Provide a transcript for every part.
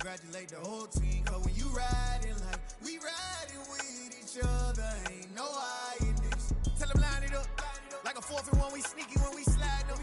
Congratulate the whole team, cause when you riding like we riding with each other, ain't no hiding this. Tell them line it up, like a 4th and 1, we sneaky when we slide up.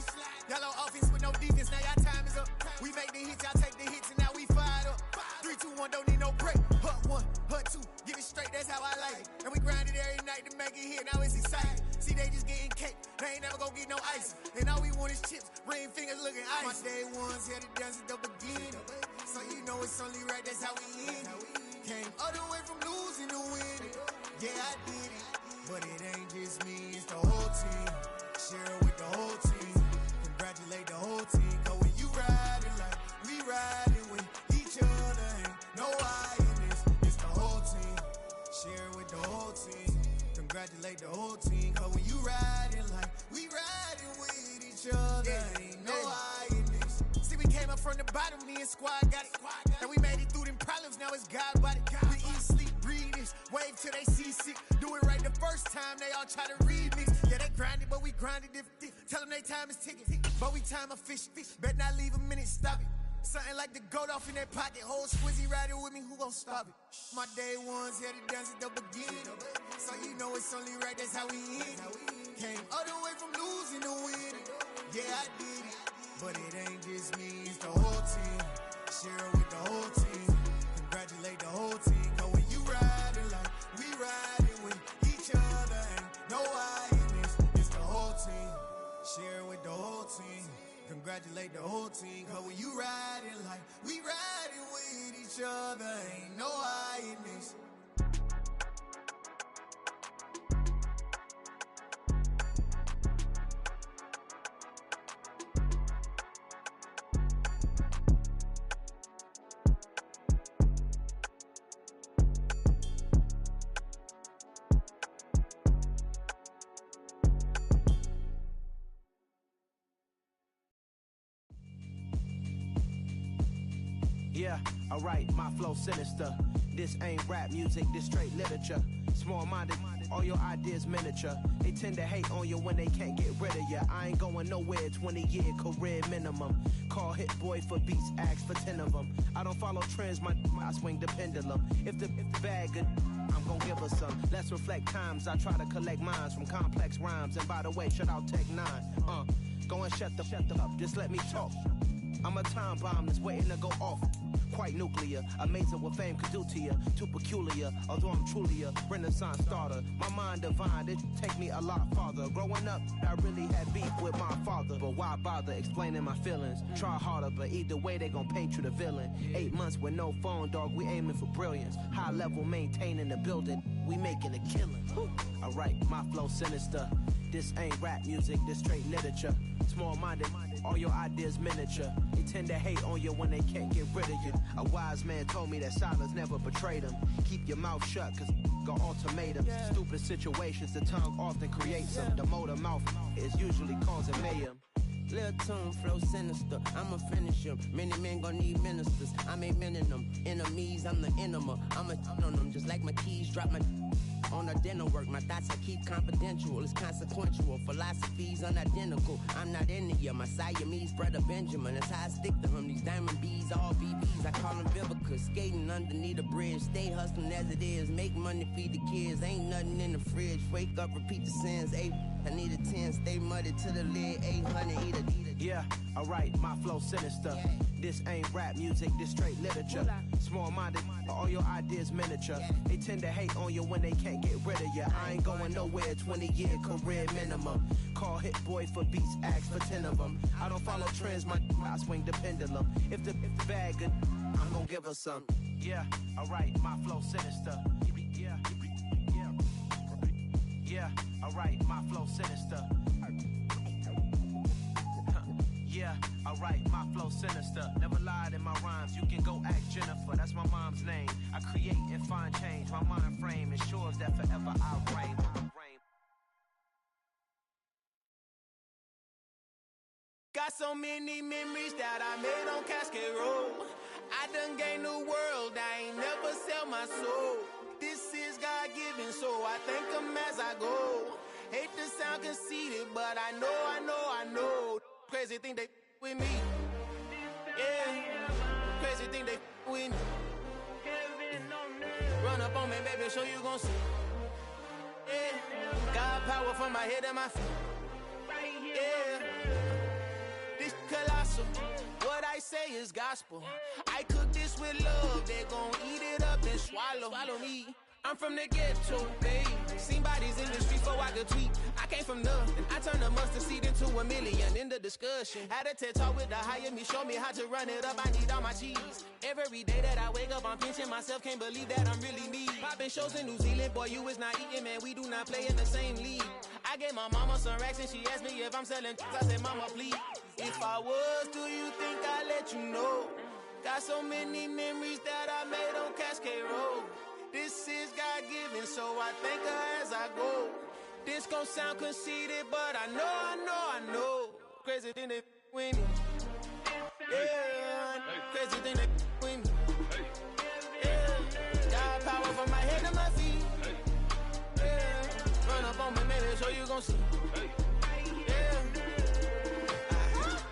Y'all on offense with no defense, now y'all time is up. We make the hits, y'all take the hits, and now we fired up. 3, 2, 1, don't need no break. Hut 1, hut 2, get it straight, that's how I like it. And we grind it every night to make it hit, now it's exciting. See, they just getting cake, they ain't never gonna get no ice. And all we want is chips, ring fingers looking ice. My day ones had to dance at the beginning, so you know it's only right, that's how we end it. Came all the way from losing to winning. Yeah, I did it, but it ain't just me, it's the whole team. Share it with the whole team. Congratulate the whole team, cause when you riding like we riding with each other, ain't no hiding, it's the whole team. Share it with the whole team. Congratulate the whole team, cause when you riding like we riding with each other, ain't no hiding. See, we came up from the bottom, me and squad got it. And we made it through them problems, now it's God body. We eat, sleep, breathe this, wave till they see sick. Do it right the first time, they all try to remix. Yeah, they grinded, but we grinded different. Tell them they time is ticking, but we time a fish. Bet not leave a minute, stop it. Something like the goat off in that pocket. Whole squizzy riding with me, who gon' stop it? My day ones had to dance at the beginning, so you know it's only right, that's how we end it. Came all the way from losing to winning. Yeah, I did it, but it ain't just me, it's the whole team. Share it with the whole team. Congratulate the whole team, cause when you riding like we riding with each other, ain't no hiding, it's the whole team. Share it with the whole team. Congratulate the whole team, cause when you riding like we riding with each other, ain't no hiding this. Yeah, alright, my flow sinister. This ain't rap music, this straight literature. Small-minded, all your ideas miniature. They tend to hate on you when they can't get rid of you. I ain't going nowhere, 20-year career minimum. Call Hit Boy for beats, ask for 10 of them. I don't follow trends, I swing the pendulum. If the bag good, I'm gon' give her some. Let's reflect times, I try to collect minds from complex rhymes. And by the way, shout out Tech 9. Go and shut the up, just let me talk. I'm a time bomb that's waiting to go off. Quite nuclear, amazing what fame could do to you. Too peculiar, although I'm truly a renaissance starter. My mind divine, it take me a lot farther. Growing up, I really had beef with my father. But why bother explaining my feelings? Try harder, but either way they gon' paint you the villain. 8 months with no phone, dog, we aiming for brilliance. High level, maintaining the building, we making a killing. Alright, my flow sinister. This ain't rap music, this straight literature. Small-minded, all your ideas miniature. They tend to hate on you when they can't get rid of you. A wise man told me that silence never betrayed him. Keep your mouth shut, cause got ultimatums. Stupid situations, the tongue often creates them. The motor mouth is usually causing mayhem. Lil' tune, flow sinister, I'ma finish him. Many men gon' need ministers, I'm aiming them. Enemies, I'm the enema, I'ma on them. Just like my keys, drop my on a dinner work. My thoughts I keep confidential, it's consequential. Philosophies unidentical, I'm not in it yet. My Siamese brother Benjamin, that's how I stick to him. These diamond bees, all BBs, I call them Vivica. Skating underneath the bridge, stay hustling as it is. Make money, feed the kids, ain't nothing in the fridge. Wake up, repeat the sins, I need a 10, stay muddy to the lid, 800, eat a. Yeah, alright, my flow sinister. This ain't rap music, this straight literature. Small-minded, all your ideas miniature. They tend to hate on you when they can't get rid of you. I ain't going nowhere, 20-year career minimum. Call Hit Boy for beats, ask for 10 of them. I don't follow trends, I swing the pendulum. If the bag good, I'm gon' give her some. Yeah, alright, my flow sinister. Yeah, alright, my flow sinister. Yeah, alright, my flow sinister. Never lied in my rhymes, you can go ask Jennifer, that's my mom's name. I create and find change, my mind frame ensures that forever I reign. Got so many memories that I made on Cascade Road. I done gained the world, I ain't never sell my soul. This is God-given, so I thank him as I go. Hate to sound conceited, but I know. Crazy thing they with me. Yeah, crazy thing they with me. me, baby, so you gon' see. Yeah, God power from my head to my feet. Yeah, this colossal. What I say is gospel. I cook this with love. They gon' eat it up and swallow me. I'm from the ghetto, babe. Seen bodies in the streets before I could tweet. I came from nothing. I turned a mustard seed into a million. In the discussion, had a TED talk with the higher me. Show me how to run it up. I need all my cheese. Every day that I wake up, I'm pinching myself. Can't believe that I'm really me. Popping shows in New Zealand, boy, you is not eating, man. We do not play in the same league. I gave my mama some racks and she asked me if I'm selling. I said, mama, please. If I was, do you think I'd let you know? Got so many memories that I made on Cascade Road. This is God-given, so I thank her as I go. This gon' sound conceited, but I know. Crazy thing they with me. Yeah, crazy thing they with me. Yeah, got power from my head to my feet. Yeah, run up on me, baby, so you gon' see.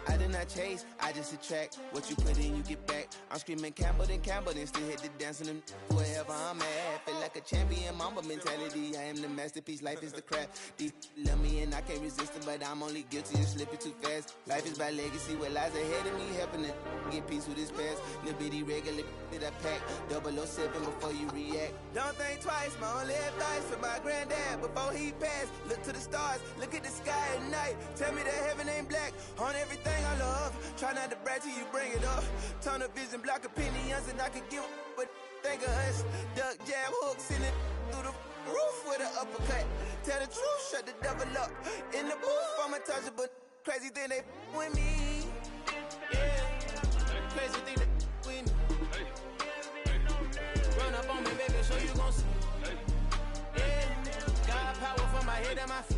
I did not chase, I just attract. What you put in, you get back. I'm screaming Campbell, then still hit the dancing and wherever I'm at. Feel like a champion, mamba mentality. I am the masterpiece, life is the crap. Deep love me and I can't resist it, but I'm only guilty of slipping too fast. Life is by legacy, what lies ahead of me, helping to get peace with this past. Little bitty regular that I pack, 007 before you react. Don't think twice, my only advice for my granddad before he passed. Look to the stars, look at the sky at night. Tell me that heaven ain't black on everything I love. Try not to brag till you bring it up. Turn the vision, block opinions, and I could give but think of us. Duck, jab, hooks in it through the roof with an uppercut. Tell the truth, shut the devil up. In the booth, I'm untouchable. Crazy thing they with me. Yeah, crazy thing they with me. Run up on me, baby, so you gon' see. Yeah, God power from my head to my feet.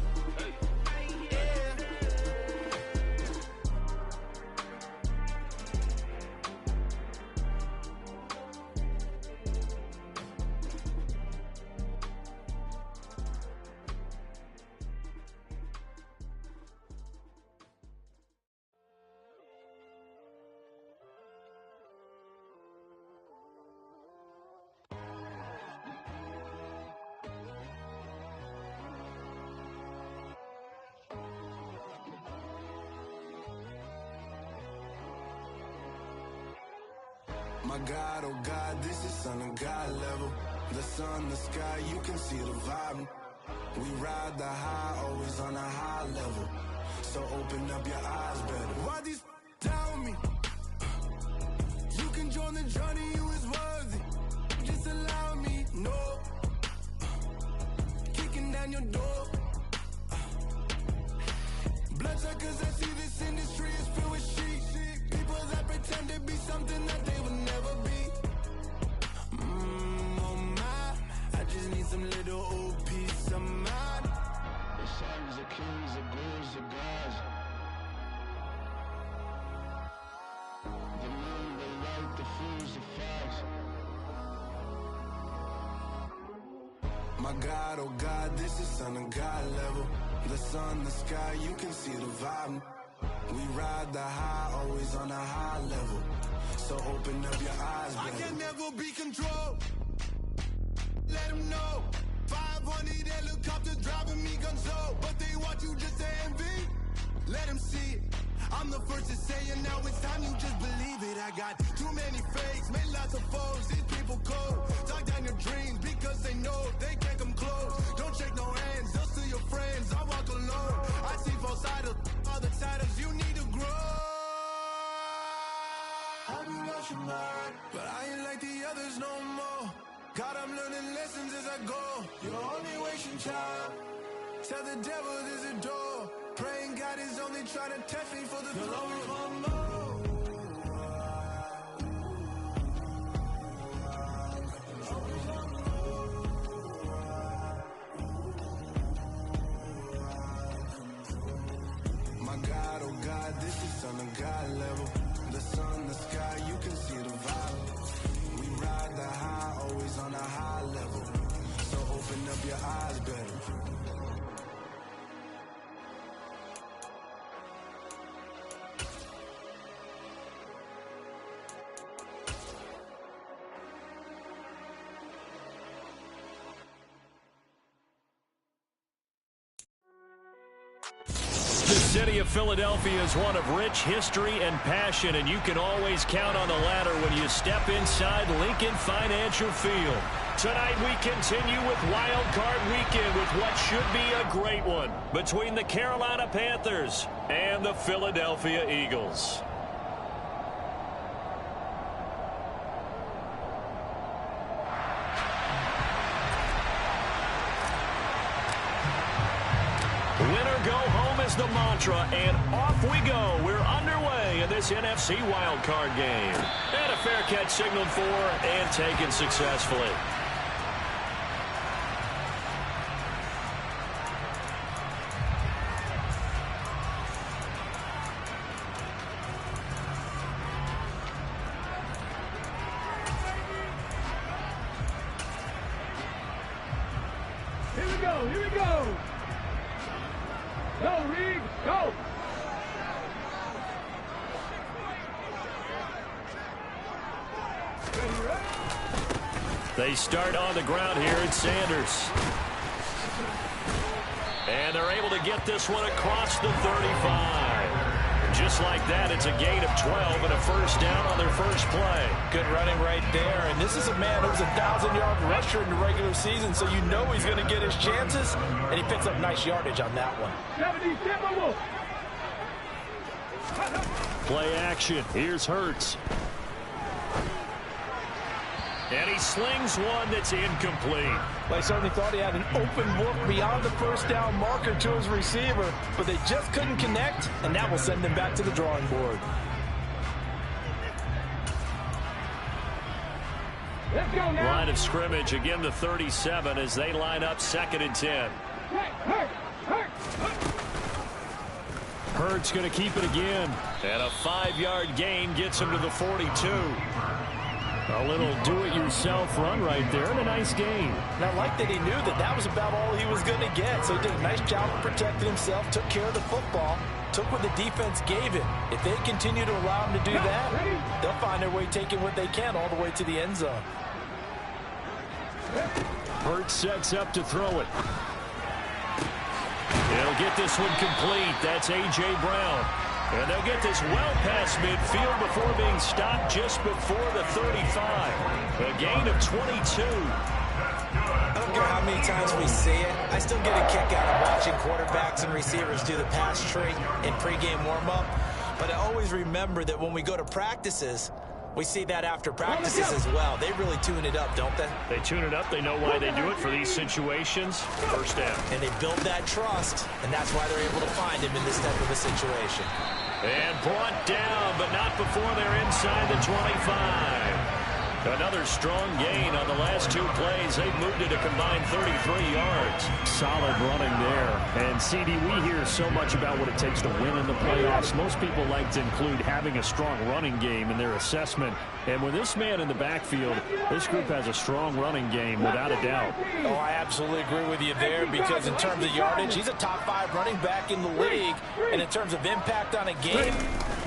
My God, oh God, this is Son of God level. The sun, the sky, you can see the vibe. We ride the high, always on a high level. So open up your eyes better. Why these tell me? You can join the journey, you is worthy. Just allow me, no. Kicking down your door. Bloodsuckers, I see this industry is filled with sheep. People that pretend to be something that they would never be. Oh my, I just need some little old peace of mind. The sons of kings, the bulls, the gods. The moon, the light, the fools, the facts. My God, oh God, this is Son of God level. The sun, the sky, you can see the vibe. We ride the high, always on a high level. So open up your eyes, baby. I can never be controlled. Let them know. 500 helicopters driving me gunso. But they want you just to envy. Let them see it. I'm the first to say it, now it's time you just believe it. I got too many fakes, made lots of foes. These people cold. Talk down your dreams because they know they can't come close. Don't shake no hands, just to your friends. I walk alone. I see both sides of other siders. You need to grow. I've been watching mine, but I ain't like the others no more. God, I'm learning lessons as I go. You're only wasting time. Tell the devil there's a door. Praying God is only trying to test me for the glory. My God, oh God, this is Son of God level. The sun, the sky, you can see the vibe. We ride the high, always on a high level. So open up your eyes better. city of Philadelphia is one of rich history and passion, and you can always count on the latter when you step inside Lincoln Financial Field. Tonight we continue with Wild Card Weekend with what should be a great one between the Carolina Panthers and the Philadelphia Eagles. Winner go home is the mantra, and off we go. We're underway in this NFC wildcard game. And a fair catch signaled for and taken successfully. Here we go, here we go. Go, Reed, go! They start on the ground here at Sanders. And they're able to get this one across the 35. Just like that, it's a gain of 12 and a first down on their first play. Good running right there. And this is a man who's a 1,000-yard rusher in the regular season, so you know he's going to get his chances, and he picks up nice yardage on that one. Play action. Here's Hurts. And he slings one that's incomplete. Well, I certainly thought he had an open look beyond the first down marker to his receiver, but they just couldn't connect, and that will send them back to the drawing board. Let's go now. Line of scrimmage, again the 37 as they line up 2nd and 10. Hurts going to keep it again. And a 5-yard gain gets him to the 42. A little do-it-yourself run right there and a nice gain. And I like that he knew that that was about all he was going to get. So he did a nice job of protecting himself, took care of the football, took what the defense gave him. If they continue to allow him to do that, they'll find their way taking what they can all the way to the end zone. Hurts sets up to throw it. He'll get this one complete. That's A.J. Brown. And they'll get this well past midfield before being stopped just before the 35. A gain of 22. I don't care how many times we see it. I still get a kick out of watching quarterbacks and receivers do the pass tree in pregame warm-up. But I always remember that when we go to practices, we see that after practices as well. They really tune it up, don't they? They tune it up. They know why they do it for these situations. First down. And they build that trust, and that's why they're able to find him in this type of a situation. And brought down, but not before they're inside the 25. Another strong gain on the last 2 plays. They've moved it a combined 33 yards. Solid running there. And, CD, we hear so much about what it takes to win in the playoffs. Most people like to include having a strong running game in their assessment. And with this man in the backfield, this group has a strong running game without a doubt. Oh, I absolutely agree with you there because in terms of yardage, he's a top 5 running back in the league. And in terms of impact on a game,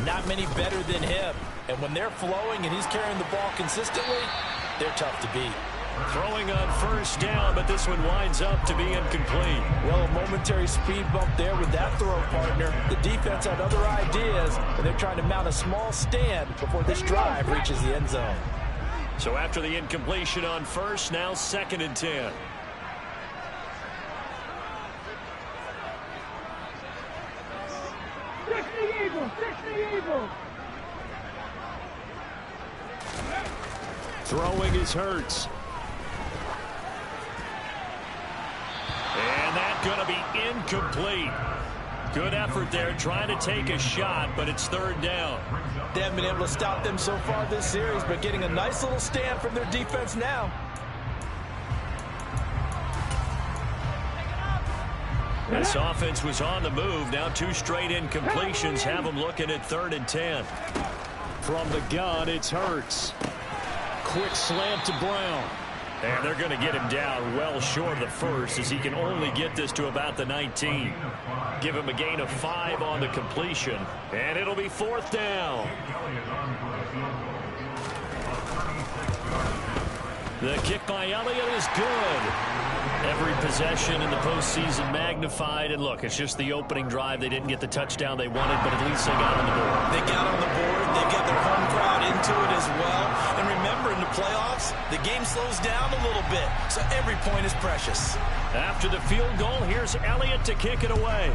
not many better than him. And when they're flowing and he's carrying the ball consistently, they're tough to beat. Throwing on first down, but this one winds up to be incomplete. Well, a momentary speed bump there with that throw partner. The defense had other ideas, and they're trying to mount a small stand before this drive reaches the end zone. So after the incompletion on first, now 2nd and 10. Fix the Eagles! Fix the Eagles! Throwing is Hurts. And that's going to be incomplete. Good effort there trying to take a shot, but it's 3rd down. They haven't been able to stop them so far this series, but getting a nice little stand from their defense now. This offense was on the move. Now 2 straight incompletions have them looking at 3rd and 10. From the gun, it's Hurts. Quick slant to Brown. And they're going to get him down well short of the first as he can only get this to about the 19. Give him a gain of 5 on the completion. And it'll be 4th down. The kick by Elliott is good. Every possession in the postseason magnified. And look, it's just the opening drive. They didn't get the touchdown they wanted, but at least they got on the board. They got on the board. They get their home crowd into it as well. And remember, in the playoffs, the game slows down a little bit, so every point is precious. After the field goal, here's Elliott to kick it away.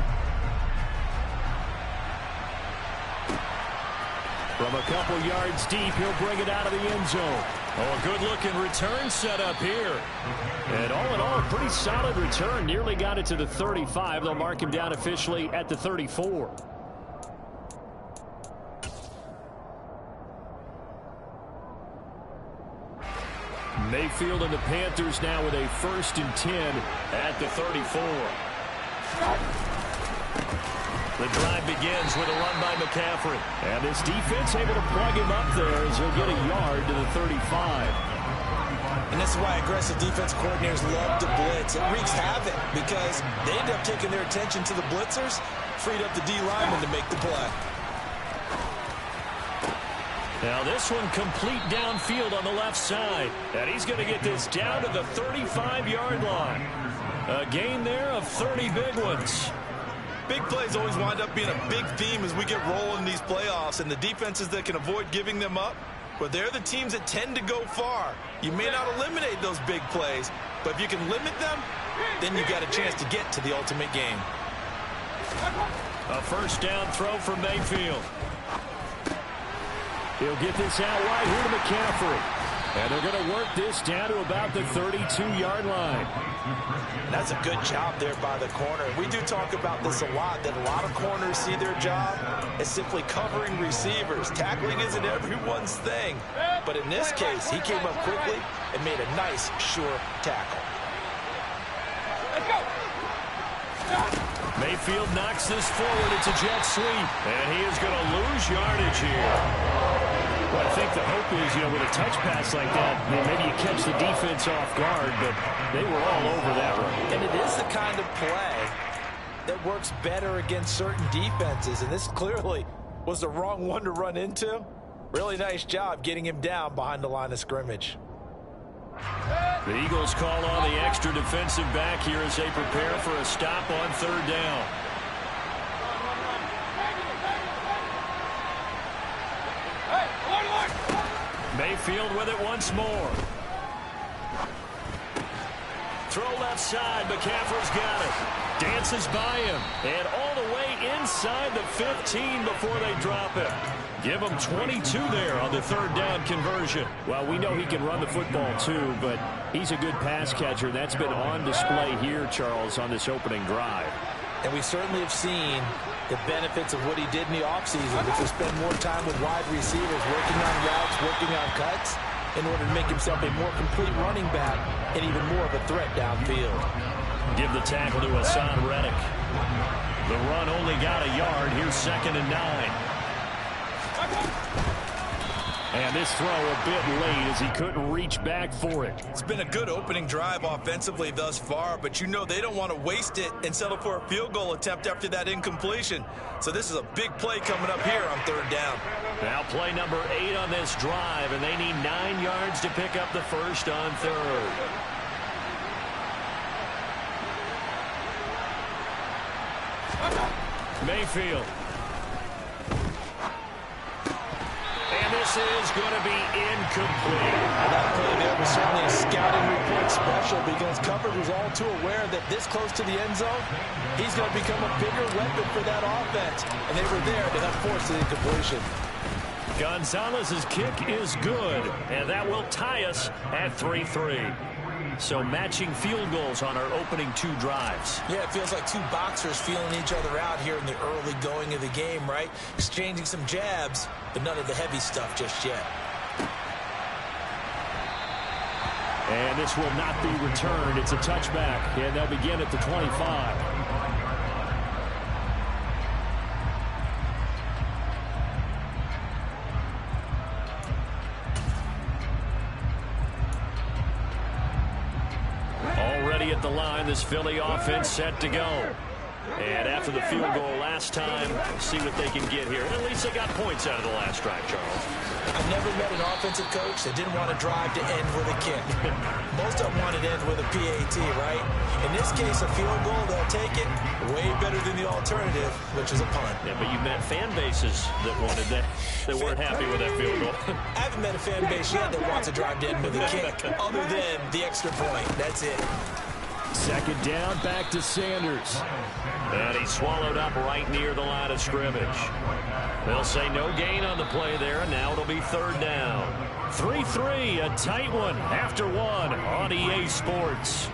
From a couple yards deep, he'll bring it out of the end zone. Oh, a good-looking return set up here. And all in all, a pretty solid return. Nearly got it to the 35. They'll mark him down officially at the 34. Mayfield and the Panthers now with a 1st and 10 at the 34. The drive begins with a run by McCaffrey. And this defense able to plug him up there as he'll get a yard to the 35. And this is why aggressive defense coordinators love to blitz. It wreaks havoc because they end up taking their attention to the blitzers, freed up the D lineman to make the play. Now this one complete downfield on the left side. And he's going to get this down to the 35-yard line. A gain there of 30 big ones. Big plays always wind up being a big theme as we get rolling in these playoffs, and the defenses that can avoid giving them up, but they're the teams that tend to go far. You may not eliminate those big plays, but if you can limit them, then you got a chance to get to the ultimate game. A 1st down throw for Mayfield. He'll get this out wide here to McCaffrey. And they're going to work this down to about the 32-yard line. That's a good job there by the corner. We do talk about this a lot, that a lot of corners see their job as simply covering receivers. Tackling isn't everyone's thing. But in this case, he came up quickly and made a nice, sure tackle. Let's go. Mayfield knocks this forward. It's a jet sweep. And he is going to lose yardage here. Well, I think the hope is, with a touch pass like that, maybe you catch the defense off guard, but they were all over that one. And it is the kind of play that works better against certain defenses, and this clearly was the wrong one to run into. Really nice job getting him down behind the line of scrimmage. The Eagles call on the extra defensive back here as they prepare for a stop on 3rd down. Mayfield with it once more. Throw left side. McCaffrey's got it. Dances by him. And all the way inside the 15 before they drop it. Give him 22 there on the 3rd down conversion. Well, we know he can run the football too, but he's a good pass catcher. That's been on display here, Charles, on this opening drive. And we certainly have seen the benefits of what he did in the offseason, which was spend more time with wide receivers, working on routes, working on cuts, in order to make himself a more complete running back and even more of a threat downfield. Give the tackle to Hassan Reddick. The run only got a yard. Here's 2nd and 9. And this throw a bit late as he couldn't reach back for it. It's been a good opening drive offensively thus far, but they don't want to waste it and settle for a field goal attempt after that incompletion. So this is a big play coming up here on 3rd down. Now play number 8 on this drive, and they need 9 yards to pick up the 1st on 3rd. Mayfield. And this is going to be incomplete. That play there was certainly a scouting report special because coverage was all too aware that this close to the end zone, he's going to become a bigger weapon for that offense. And they were there to help force the incompletion. Gonzalez's kick is good, and that will tie us at 3-3. So matching field goals on our opening 2 drives. Yeah, it feels like 2 boxers feeling each other out here in the early going of the game, right? Exchanging some jabs, but none of the heavy stuff just yet. And this will not be returned. It's a touchback, and they'll begin at the 25. Already at the line, this Philly offense set to go. And after the field goal last time, see what they can get here. And at least they got points out of the last drive, Charles. I've never met an offensive coach that didn't want to drive to end with a kick. Most of them wanted to end with a PAT, right? In this case, a field goal, they'll take it. Way better than the alternative, which is a punt. Yeah, but you met fan bases that wanted that, that weren't happy with that field goal. I haven't met a fan base yet that wants to drive to end with a kick, other than the extra point. That's it. Second down, back to Sanders. And he swallowed up right near the line of scrimmage. They'll say no gain on the play there, and now it'll be third down. 3-3, a tight one after one on EA Sports.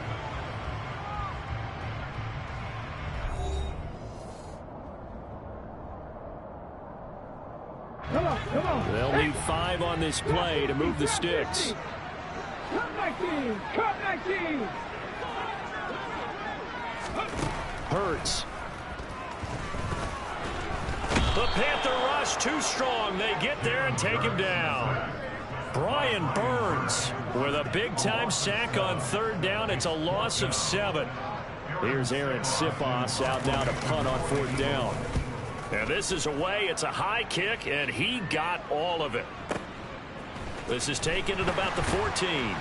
Come on. They'll need 5 on this play to move the sticks. Cut 19. Hurts. The Panther rush too strong. They get there and take him down. Brian Burns with a big-time sack on third down. It's a loss of 7. Here's Aaron Sipos out now to punt on fourth down. And this is away. It's a high kick, and he got all of it. This is taken at about the 14.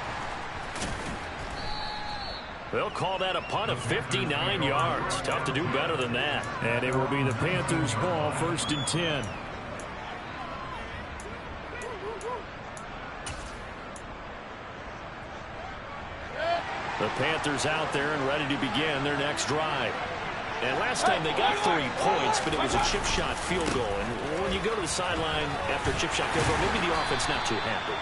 They'll call that a punt of 59 yards. Tough to do better than that. And it will be the Panthers' ball, 1st and 10. The Panthers out there and ready to begin their next drive. And last time they got 3 points, but it was a chip shot field goal. And when you go to the sideline after a chip shot field goal, maybe the offense not too happy.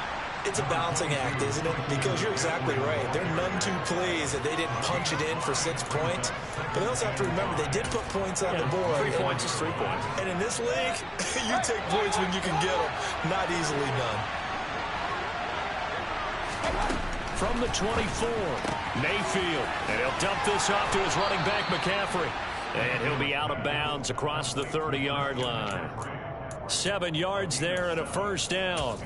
It's a balancing act, isn't it? Because you're exactly right. There are none too pleased that they didn't punch it in for 6 points. But they also have to remember they did put points on the board. 3 points is 3 points. And in this league, you take points when you can get them. Not easily done. From the 24, Mayfield. And he'll dump this off to his running back, McCaffrey. And he'll be out of bounds across the 30-yard line. 7 yards there and a first down.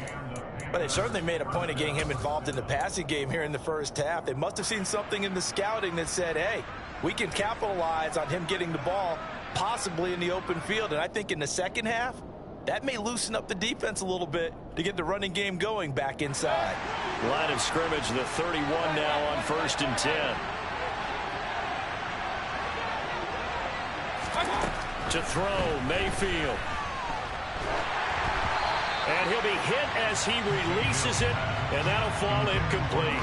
But they certainly made a point of getting him involved in the passing game here in the first half. They must have seen something in the scouting that said, hey, we can capitalize on him getting the ball, possibly in the open field. And I think in the second half, that may loosen up the defense a little bit to get the running game going back inside. Line of scrimmage, the 31 now on 1st and 10. To throw, Mayfield. And he'll be hit as he releases it, and that'll fall incomplete.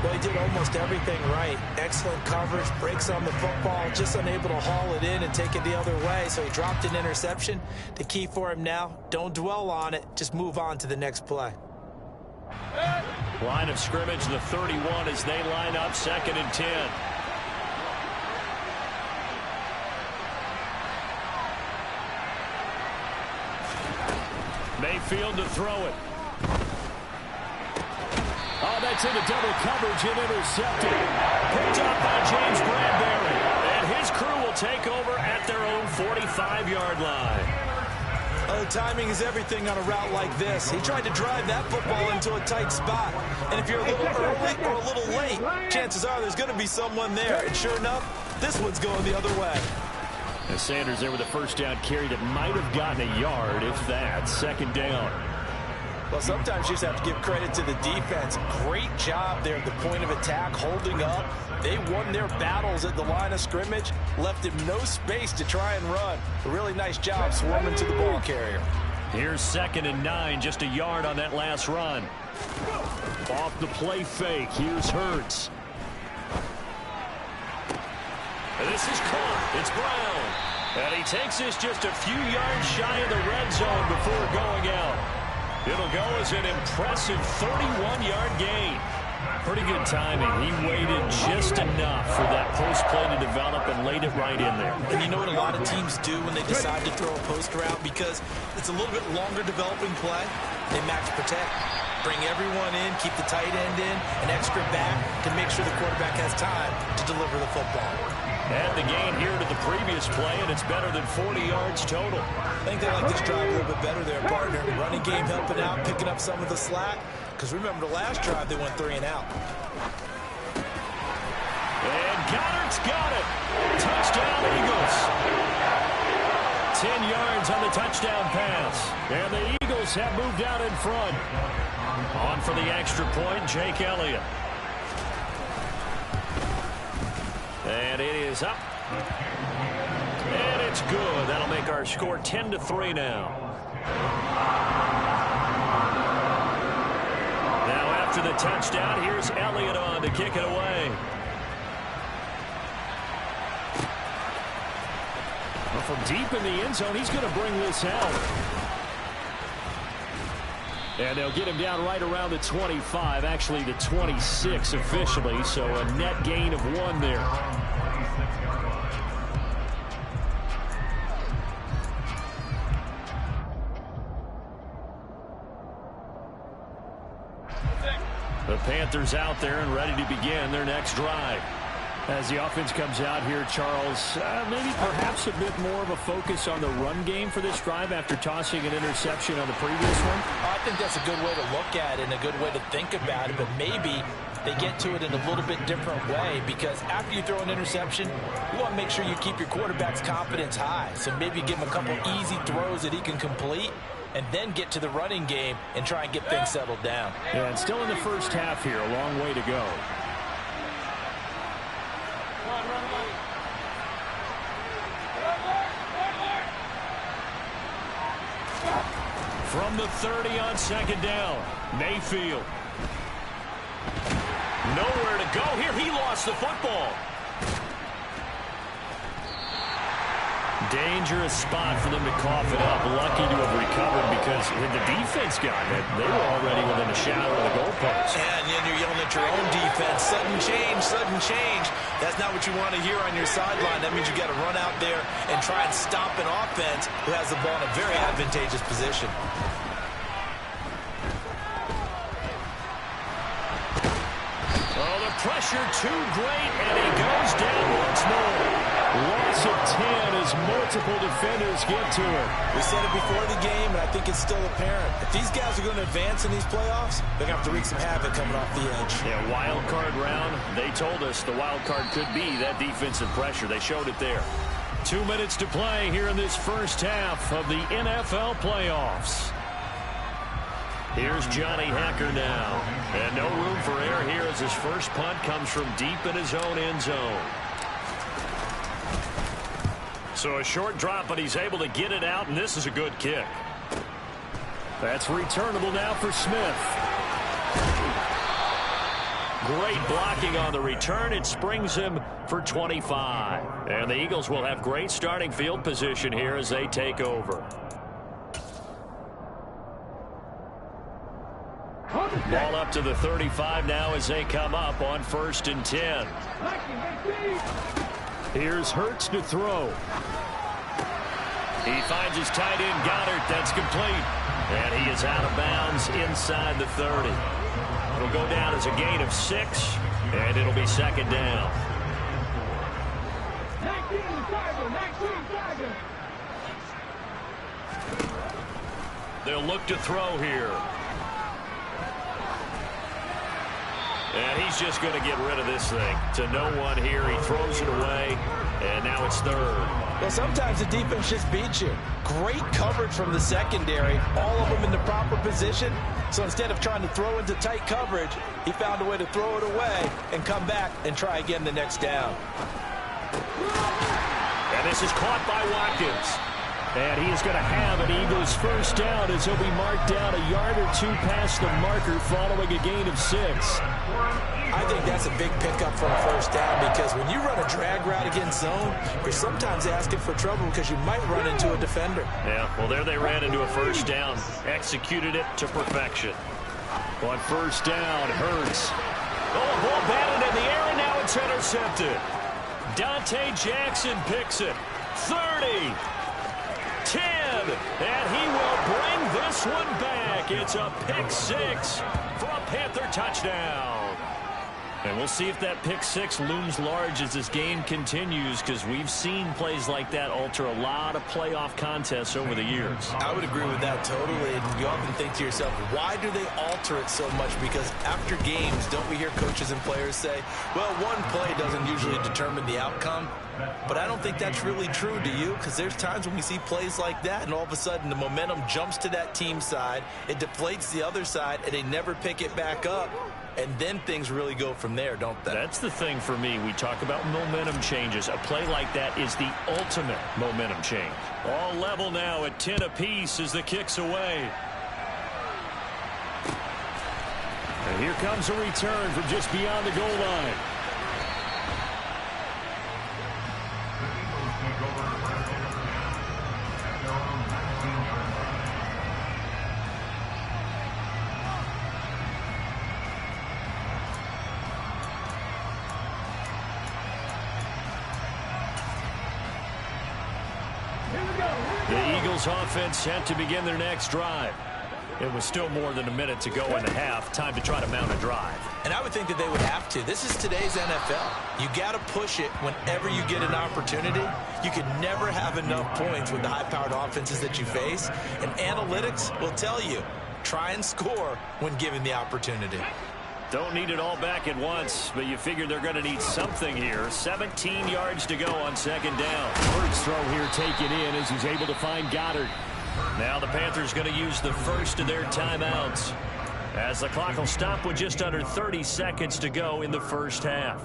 Well, he did almost everything right. Excellent coverage, breaks on the football, just unable to haul it in and take it the other way, so he dropped an interception. The key for him now, don't dwell on it, just move on to the next play. Line of scrimmage, the 31 as they line up 2nd and 10. Mayfield to throw it. Oh, that's into double coverage and intercepted. Picked up by James Bradbury. And his crew will take over at their own 45-yard line. Oh, timing is everything on a route like this. He tried to drive that football into a tight spot. And if you're a little early or a little late, chances are there's going to be someone there. And sure enough, this one's going the other way. And Sanders there with a first down carry that might have gotten a yard, if that. 2nd down. Well, sometimes you just have to give credit to the defense. Great job there at the point of attack, holding up. They won their battles at the line of scrimmage, left him no space to try and run. A really nice job swarming to the ball carrier. Here's 2nd and 9, just a yard on that last run. Off the play fake, here's Hurts. And this is caught. It's Brown. And he takes this just a few yards shy of the red zone before going out. It'll go as an impressive 31-yard gain. Pretty good timing. He waited just enough for that post play to develop and laid it right in there. And you know what a lot of teams do when they decide to throw a post route? Because it's a little bit longer developing play. They max protect, bring everyone in, keep the tight end in, an extra back to make sure the quarterback has time to deliver the football. And the gain here to the previous play, and it's better than 40 yards total. I think they like this drive a little bit better there, partner. Running game helping out, picking up some of the slack. Because remember, the last drive, they went 3 and out. And Goddard's got it. Touchdown, Eagles. 10 yards on the touchdown pass. And the Eagles Eagles have moved out in front. On for the extra point, Jake Elliott. And it is up. And it's good. That'll make our score 10-3 now. Now after the touchdown, here's Elliott on to kick it away. Well, from deep in the end zone, he's going to bring this out. And they'll get him down right around the 25, actually the 26 officially, so a net gain of 1 there. The Panthers out there and ready to begin their next drive. As the offense comes out here, Charles, maybe perhaps a bit more of a focus on the run game for this drive after tossing an interception on the previous one? I think that's a good way to look at it and a good way to think about it, but maybe they get to it in a little bit different way, because after you throw an interception, you want to make sure you keep your quarterback's confidence high. So maybe give him a couple easy throws that he can complete, and then get to the running game and try and get things settled down. Yeah, and still in the first half here, a long way to go. From the 30 on second down, Mayfield. Nowhere to go here. He lost the football. Dangerous spot for them to cough it up. Lucky to have recovered, because when the defense got it, they were already within a shadow of the goalpost. Yeah, and then you're yelling at your own defense. Sudden change, sudden change. That's not what you want to hear on your sideline. That means you got to run out there and try and stop an offense who has the ball in a very advantageous position. Oh, the pressure too great, and he goes down once more. Loss of 10 as multiple defenders get to it. We said it before the game, and I think it's still apparent. If these guys are going to advance in these playoffs, they're going to have to wreak some havoc coming off the edge. Yeah, wild card round. They told us the wild card could be that defensive pressure. They showed it there. 2 minutes to play here in this first half of the NFL playoffs. Here's Johnny Hecker now. And no room for error here as his first punt comes from deep in his own end zone. So a short drop, but he's able to get it out, and this is a good kick. That's returnable now for Smith. Great blocking on the return. It springs him for 25. And the Eagles will have great starting field position here as they take over. Ball up to the 35 now as they come up on 1st and 10. Here's Hurts to throw. He finds his tight end, Goddard. That's complete. And he is out of bounds inside the 30. It'll go down as a gain of 6, and it'll be second down. They'll look to throw here. And he's just going to get rid of this thing. To no one here. He throws it away, and now it's 3rd. Well, sometimes the defense just beats you. Great coverage from the secondary. All of them in the proper position. So instead of trying to throw into tight coverage, he found a way to throw it away and come back and try again the next down. And this is caught by Watkins. And he is going to have an Eagles first down as he'll be marked down a yard or 2 past the marker following a gain of 6. I think that's a big pickup for a first down, because when you run a drag route against zone, you're sometimes asking for trouble because you might run into a defender. Yeah, well, there they ran into a first down. Executed it to perfection. On first down, Hurts. Oh, ball batted in the air, and now it's intercepted. Dante Jackson picks it. 30. 10, and he will bring this one back. It's a pick 6 for a Panther touchdown. And we'll see if that pick six looms large as this game continues, because we've seen plays like that alter a lot of playoff contests over the years. I would agree with that totally. And you often think to yourself, why do they alter it so much? Because after games, don't we hear coaches and players say, well, one play doesn't usually determine the outcome. But I don't think that's really true, do you? Because there's times when we see plays like that, and all of a sudden the momentum jumps to that team side, it deflates the other side, and they never pick it back up. And then things really go from there, don't they? That's the thing for me. We talk about momentum changes. A play like that is the ultimate momentum change. All level now at 10 apiece as the kick's away. And here comes a return from just beyond the goal line. The Eagles offense set to begin their next drive. It was still more than a minute to go in the half. Time to try to mount a drive. And I would think that they would have to. This is today's NFL. You got to push it whenever you get an opportunity. You can never have enough points with the high-powered offenses that you face. And analytics will tell you, try and score when given the opportunity. Don't need it all back at once, but you figure they're going to need something here. 17 yards to go on second down. First throw here taken in as he's able to find Goddard. Now the Panthers going to use the first of their timeouts, as the clock will stop with just under 30 seconds to go in the first half.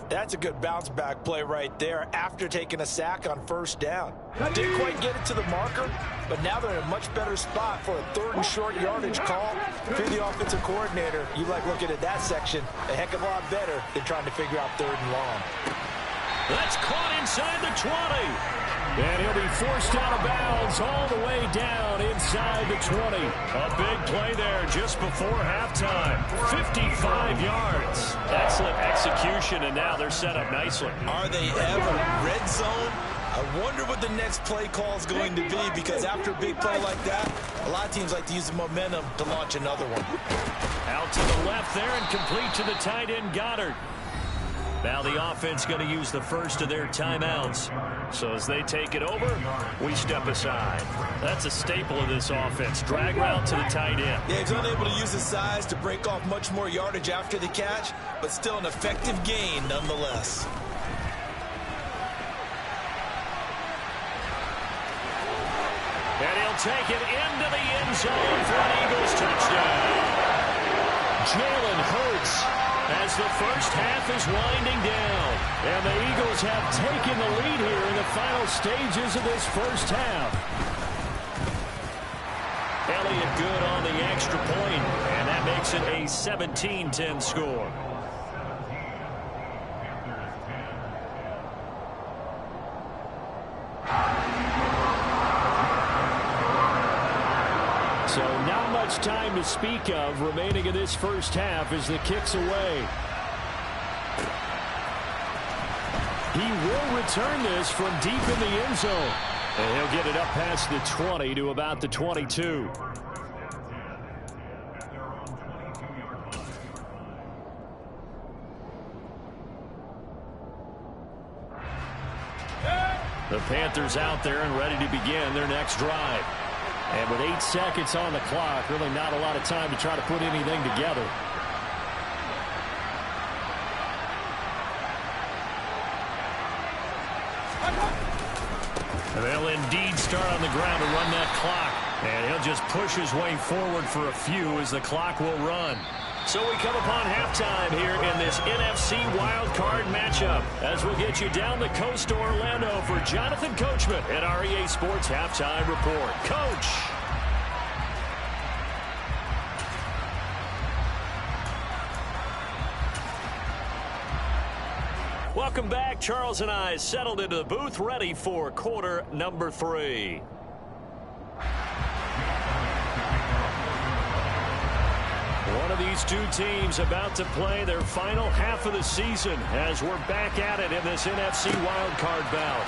That's a good bounce back play right there after taking a sack on first down. Didn't quite get it to the marker, but now they're in a much better spot for a third and short yardage call. If you're the offensive coordinator, you like looking at that section a heck of a lot better than trying to figure out third and long. That's caught inside the 20. And he'll be forced out of bounds all the way down inside the 20. A big play there just before halftime. 55 yards. Excellent execution, and now they're set up nicely. Are they ever? Red zone? I wonder what the next play call is going to be, because after a big play like that, a lot of teams like to use the momentum to launch another one. Out to the left there and complete to the tight end, Goddard. Now the offense going to use the first of their timeouts. So as they take it over, we step aside. That's a staple of this offense. Drag route to the tight end. Yeah, he's unable to use his size to break off much more yardage after the catch, but still an effective gain nonetheless. And he'll take it into the end zone for an Eagles touchdown. Jalen Hurts, as the first half is winding down. And the Eagles have taken the lead here in the final stages of this first half. Elliott good on the extra point, and that makes it a 17-10 score. So not much time to speak of remaining in this first half as the kick's away. He will return this from deep in the end zone. And he'll get it up past the 20 to about the 22. The Panthers out there and ready to begin their next drive. And with 8 seconds on the clock, really not a lot of time to try to put anything together. They'll indeed start on the ground to run that clock. And he'll just push his way forward for a few as the clock will run. So we come upon halftime here in this NFC wildcard matchup as we'll get you down the coast to Orlando for Jonathan Coachman at our EA Sports Halftime Report. Coach. Welcome back. Charles and I settled into the booth, ready for quarter number 3. One of these two teams about to play their final half of the season as we're back at it in this NFC wildcard bout.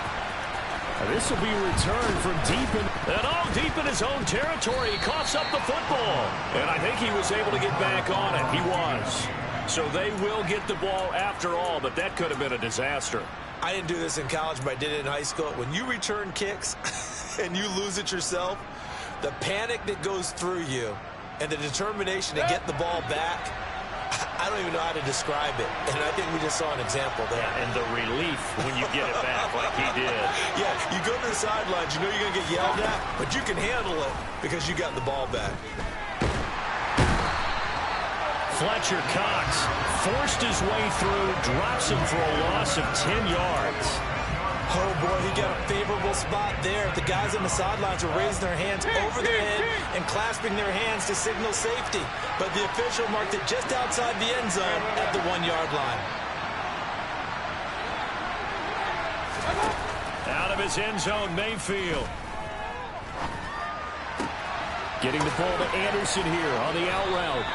This will be returned from deep in his own territory. He coughs up the football, and I think he was able to get back on it. He was. So they will get the ball after all, but that could have been a disaster. I didn't do this in college, but I did it in high school. When you return kicks and you lose it yourself, the panic that goes through you and the determination to get the ball back, I don't even know how to describe it. And I think we just saw an example there. Yeah, and the relief when you get it back like he did. Yeah, you go to the sidelines, you know you're going to get yelled at, but you can handle it because you got the ball back. Fletcher Cox forced his way through, drops him for a loss of 10 yards. Oh, boy, he got a favorable spot there. The guys on the sidelines were raising their hands over their head and clasping their hands to signal safety. But the official marked it just outside the end zone at the 1-yard line. Out of his end zone, Mayfield. Getting the ball to Anderson here on the out route.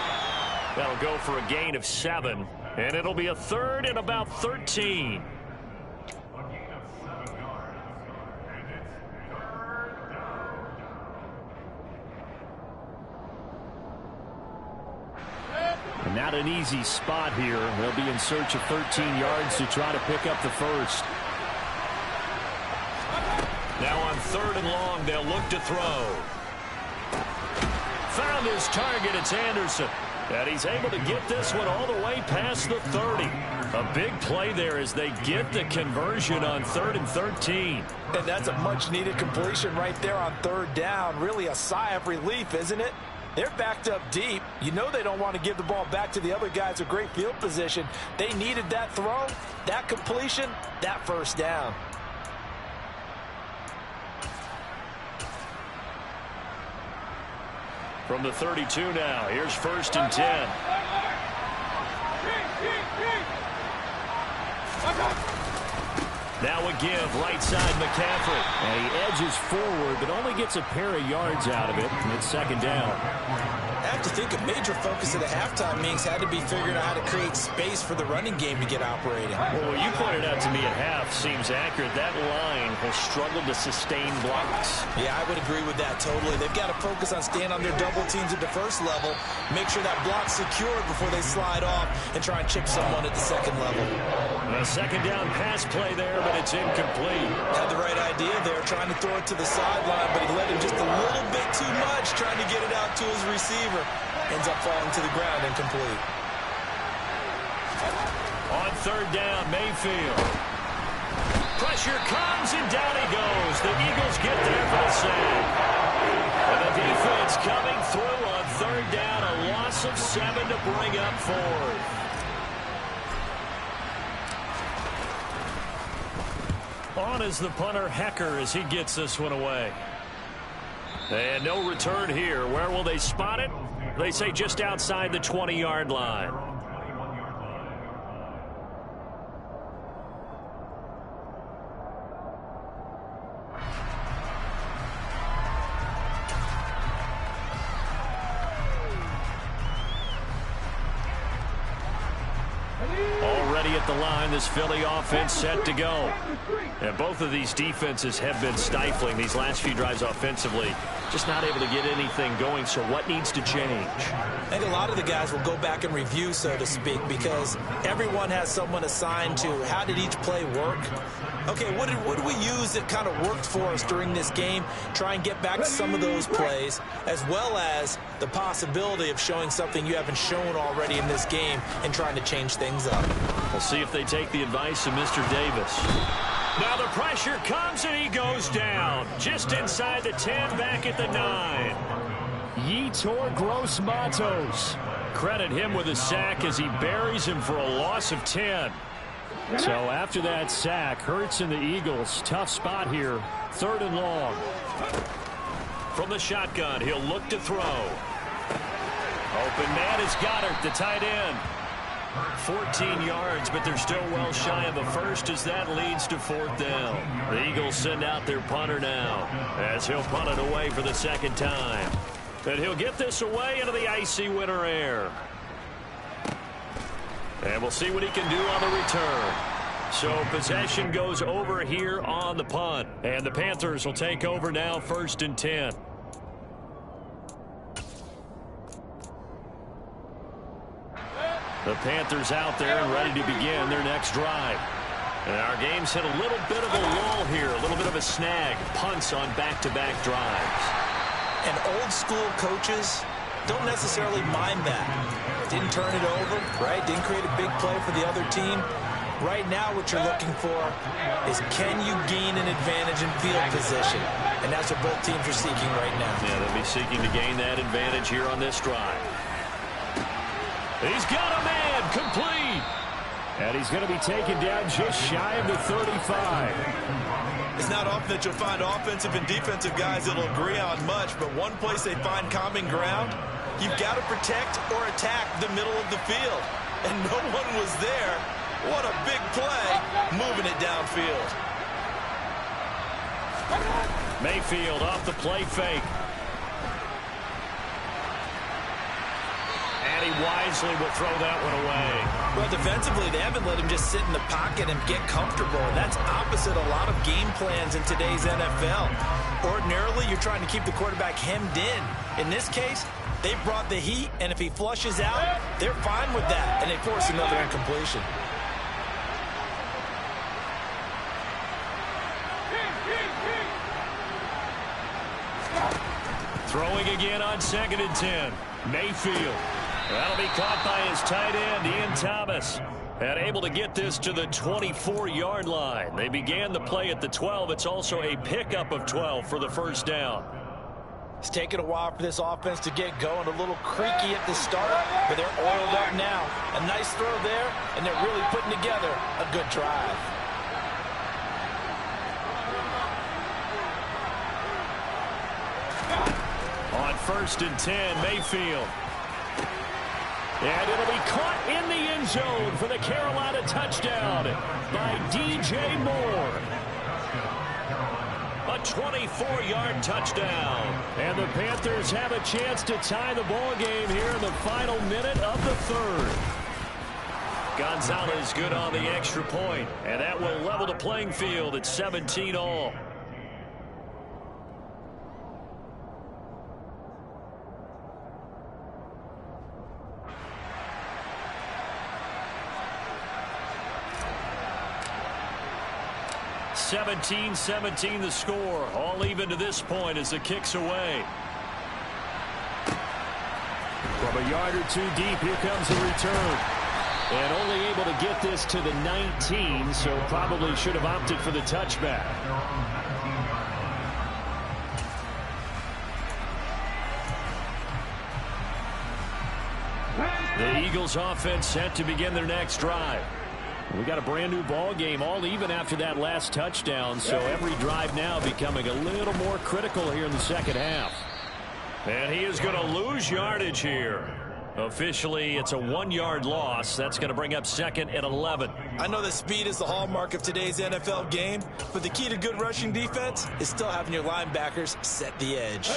That'll go for a gain of 7, and it'll be a 3rd and about 13. And not an easy spot here. They'll be in search of 13 yards to try to pick up the first. Now on 3rd and long, they'll look to throw. Found his target. It's Anderson. And he's able to get this one all the way past the 30. A big play there as they get the conversion on 3rd and 13. And that's a much-needed completion right there on 3rd down. Really a sigh of relief, isn't it? They're backed up deep. You know they don't want to give the ball back to the other guys with great field position. They needed that throw, that completion, that 1st down. From the 32 now, here's 1st and 10. Now a give, right side McCaffrey. And he edges forward, but only gets a pair of yards out of it, and it's 2nd down. I have to think a major focus of the halftime meetings had to be figuring out how to create space for the running game to get operating. Well, what you pointed out to me at half seems accurate. That line has struggled to sustain blocks. Yeah, I would agree with that totally. They've got to focus on staying on their double teams at the 1st level, make sure that block's secured before they slide off and try and chip someone at the 2nd level. A 2nd down pass play there, but it's incomplete. Had the right idea there, trying to throw it to the sideline, but he let him just a little bit too much, trying to get it out to his receiver. Ends up falling to the ground, incomplete. On 3rd down, Mayfield. Pressure comes, and down he goes. The Eagles get there for the sack. And the defense coming through on 3rd down, a loss of 7 to bring up 4th. On is the punter, Hecker, as he gets this one away. And no return here. Where will they spot it? They say just outside the 20-yard line. Already at the line, this Philly offense set to go. And both of these defenses have been stifling these last few drives offensively. Just not able to get anything going, so what needs to change? I think a lot of the guys will go back and review, so to speak, because everyone has someone assigned to how did each play work. Okay, what did we use that kind of worked for us during this game? Try and get back to some of those plays, as well as the possibility of showing something you haven't shown already in this game and trying to change things up. We'll see if they take the advice of Mr. Davis. Now the pressure comes and he goes down. Just inside the 10, back at the 9. Yetur Gross-Matos. Credit him with a sack as he buries him for a loss of 10. So after that sack, Hurts and the Eagles, tough spot here. 3rd and long. From the shotgun, he'll look to throw. Open man is Goddard, the tight end. 14 yards, but they're still well shy of the first as that leads to 4th down. The Eagles send out their punter now as he'll punt it away for the 2nd time. And he'll get this away into the icy winter air. And we'll see what he can do on the return. So possession goes over here on the punt. And the Panthers will take over now, 1st and 10. The Panthers out there and ready to begin their next drive. And our game's hit a little bit of a lull here, a little bit of a snag. Punts on back-to-back drives. And old-school coaches don't necessarily mind that. Didn't turn it over, right? Didn't create a big play for the other team. Right now what you're looking for is, can you gain an advantage in field position? And that's what both teams are seeking right now. Yeah, they'll be seeking to gain that advantage here on this drive. He's got a man, complete. And he's going to be taken down just shy of the 35. It's not often that you'll find offensive and defensive guys that'll agree on much, but one place they find common ground, you've got to protect or attack the middle of the field. And no one was there. What a big play, moving it downfield. Mayfield off the play fake. And he wisely will throw that one away. Well, defensively, they haven't let him just sit in the pocket and get comfortable. And that's opposite a lot of game plans in today's NFL. Ordinarily, you're trying to keep the quarterback hemmed in. In this case, they brought the heat, and if he flushes out, they're fine with that. And they force another incompletion. Throwing again on 2nd and 10. Mayfield. That'll be caught by his tight end, Ian Thomas. And able to get this to the 24-yard line. They began the play at the 12. It's also a pickup of 12 for the first down. It's taken a while for this offense to get going. A little creaky at the start, but they're oiled up now. A nice throw there, and they're really putting together a good drive. On 1st and 10, Mayfield. And it'll be caught in the end zone for the Carolina touchdown by DJ Moore. A 24-yard touchdown. And the Panthers have a chance to tie the ball game here in the final minute of the third. Gonzalez good on the extra point, and that will level the playing field at 17 all. (17-17) the score. All even to this point as the kick's away. From a yard or two deep, here comes the return. And only able to get this to the 19, so probably should have opted for the touchback. The Eagles offense set to begin their next drive. We got a brand new ball game, all even after that last touchdown, so every drive now becoming a little more critical here in the second half. And he is going to lose yardage here. Officially, it's a 1-yard loss. That's going to bring up 2nd and 11. I know that speed is the hallmark of today's NFL game, but the key to good rushing defense is still having your linebackers set the edge.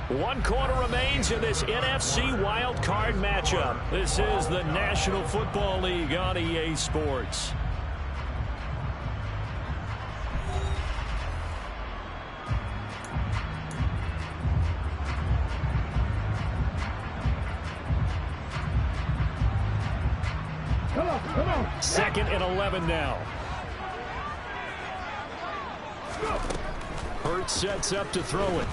One quarter remains in this NFC wild card matchup. This is the National Football League on EA Sports. Come on. 2nd and 11 now. Hurts sets up to throw it.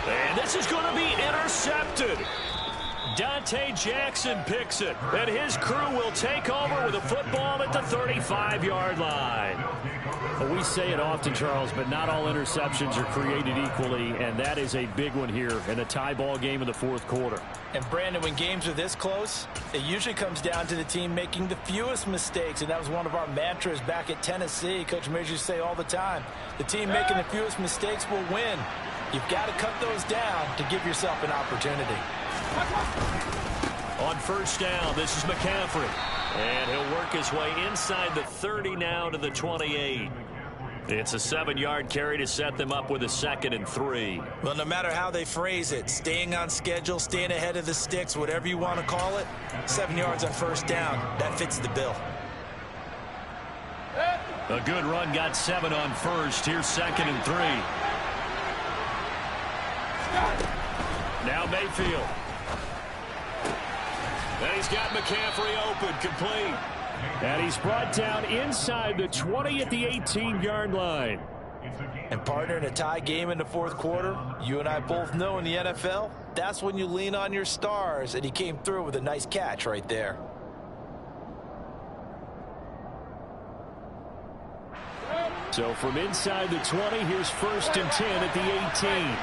And this is going to be intercepted. Dante Jackson picks it, and his crew will take over with a football at the 35-yard line. Well, we say it often, Charles, but not all interceptions are created equally, and that is a big one here in a tie ball game in the fourth quarter. And, Brandon, when games are this close, it usually comes down to the team making the fewest mistakes, and that was one of our mantras back at Tennessee. Coach Mears used to say all the time, the team making the fewest mistakes will win. You've got to cut those down to give yourself an opportunity. On first down, this is McCaffrey. And he'll work his way inside the 30 now to the 28. It's a 7-yard carry to set them up with a 2nd and 3. Well, no matter how they phrase it, staying on schedule, staying ahead of the sticks, whatever you want to call it, 7 yards on first down, that fits the bill. A good run got 7 on first. Here's 2nd and 3. Now Mayfield. And he's got McCaffrey open, complete. And he's brought down inside the 20 at the 18-yard line. And partner, in a tie game in the fourth quarter, you and I both know in the NFL, that's when you lean on your stars, and he came through with a nice catch right there. So from inside the 20, here's 1st and 10 at the 18.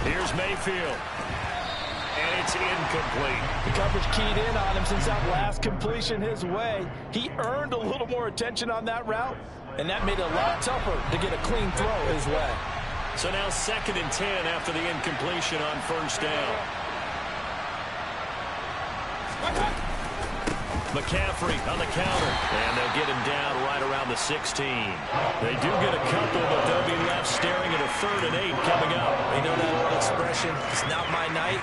Here's Mayfield. And it's incomplete. The coverage keyed in on him since that last completion his way. He earned a little more attention on that route, and that made it a lot tougher to get a clean throw his way. So now 2nd and 10 after the incompletion on 1st down. McCaffrey on the counter, and they'll get him down right around the 16. They do get a couple, but they'll be left staring at a 3rd and 8 coming up. You know that old expression, it's not my night?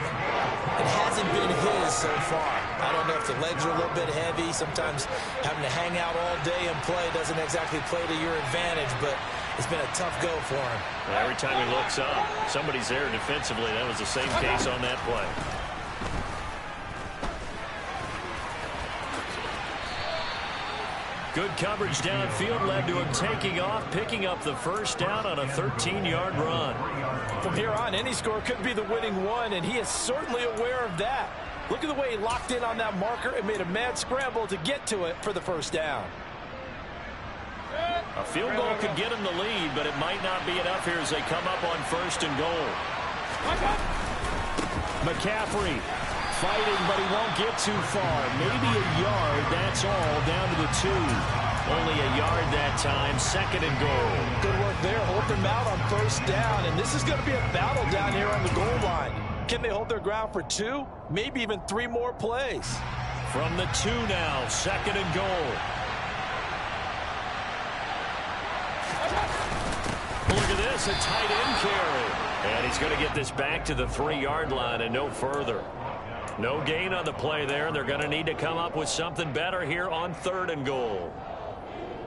It hasn't been his so far. I don't know if the legs are a little bit heavy. Sometimes having to hang out all day and play doesn't exactly play to your advantage, but it's been a tough go for him. Every time he looks up, somebody's there defensively. That was the same case on that play. Good coverage downfield led to him taking off, picking up the 1st down on a 13-yard run. From here on, any score could be the winning one, and he is certainly aware of that. Look at the way he locked in on that marker and made a mad scramble to get to it for the 1st down. A field goal could get him the lead, but it might not be enough here as they come up on 1st and goal. McCaffrey fighting, but he won't get too far. Maybe a yard, that's all, down to the 2. Only a yard that time, 2nd and goal. Good work there, hold them out on 1st down, and this is going to be a battle down here on the goal line. Can they hold their ground for 2, maybe even 3 more plays? From the 2 now, 2nd and goal. Look at this, a tight end carry. And he's going to get this back to the 3-yard line and no further. No gain on the play there. They're going to need to come up with something better here on 3rd and goal.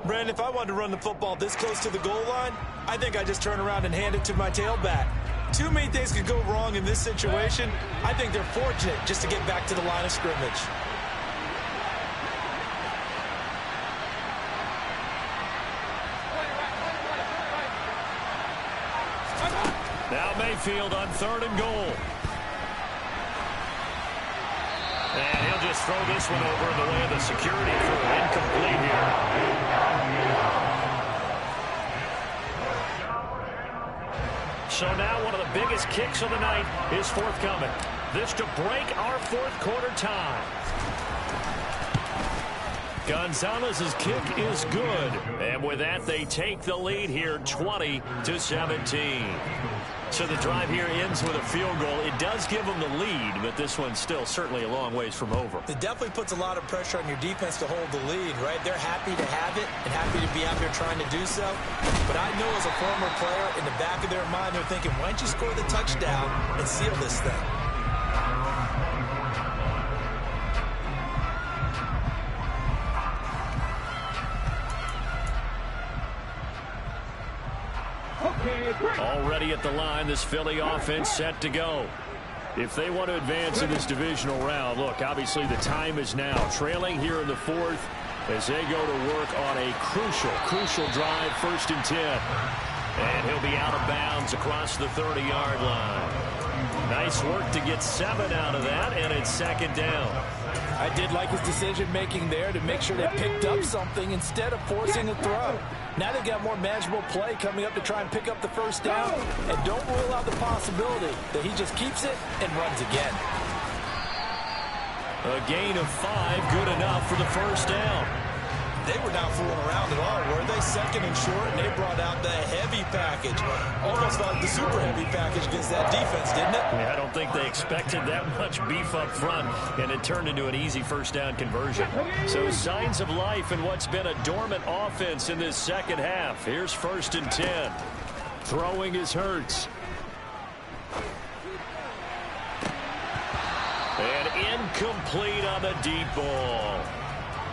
Brandon, if I wanted to run the football this close to the goal line, I think I'd just turn around and hand it to my tailback. Too many things could go wrong in this situation. I think they're fortunate just to get back to the line of scrimmage. Now Mayfield on 3rd and goal. And he'll just throw this one over in the way of the security for incomplete here. So now one of the biggest kicks of the night is forthcoming. This to break our 4th quarter tie. Gonzalez's kick is good. And with that, they take the lead here 20-17. So the drive here ends with a field goal. It does give them the lead, but this one's still certainly a long ways from over. It definitely puts a lot of pressure on your defense to hold the lead, right? They're happy to have it and happy to be out there trying to do so. But I know as a former player, in the back of their mind, they're thinking, why don't you score the touchdown and seal this thing? Already at the line, this Philly offense set to go. If they want to advance in this divisional round, look, obviously the time is now. Trailing here in the 4th as they go to work on a crucial drive, 1st and 10. And he'll be out of bounds across the 30-yard line. Nice work to get 7 out of that, and it's 2nd down. I did like his decision-making there to make sure they picked up something instead of forcing a throw. Now they've got more manageable play coming up to try and pick up the 1st down, and don't rule out the possibility that he just keeps it and runs again. A gain of 5, good enough for the 1st down. They were not fooling around at all, were they? 2nd and short, and they brought out the heavy package. Almost like the super heavy package against that defense, didn't it? Yeah, I don't think they expected that much beef up front, and it turned into an easy 1st down conversion. So signs of life in what's been a dormant offense in this 2nd half. Here's 1st and 10. Throwing is Hurts. incomplete on the deep ball.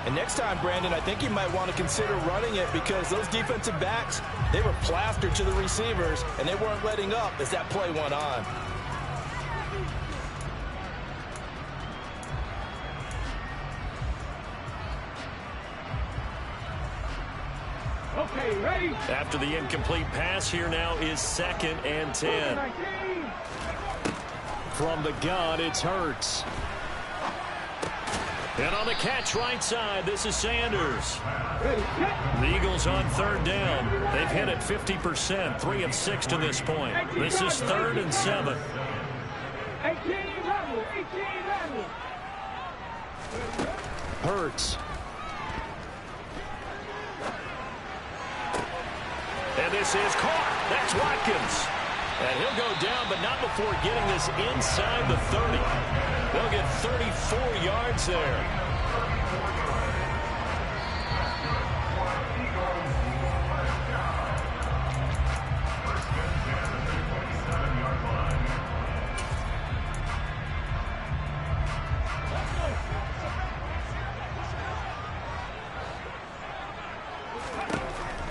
And next time, Brandon, I think you might want to consider running it because those defensive backs, they were plastered to the receivers, and they weren't letting up as that play went on. Okay, ready? After the incomplete pass, here now is 2nd and 10. From the gun, it's Hurts. And on the catch right side, this is Sanders. The Eagles on 3rd down. They've hit it 50%, 3 of 6 to this point. This is 3rd and 7. 18 level. Hurts. And this is caught. That's Watkins. And he'll go down, but not before getting this inside the 30. They'll get 34 yards there.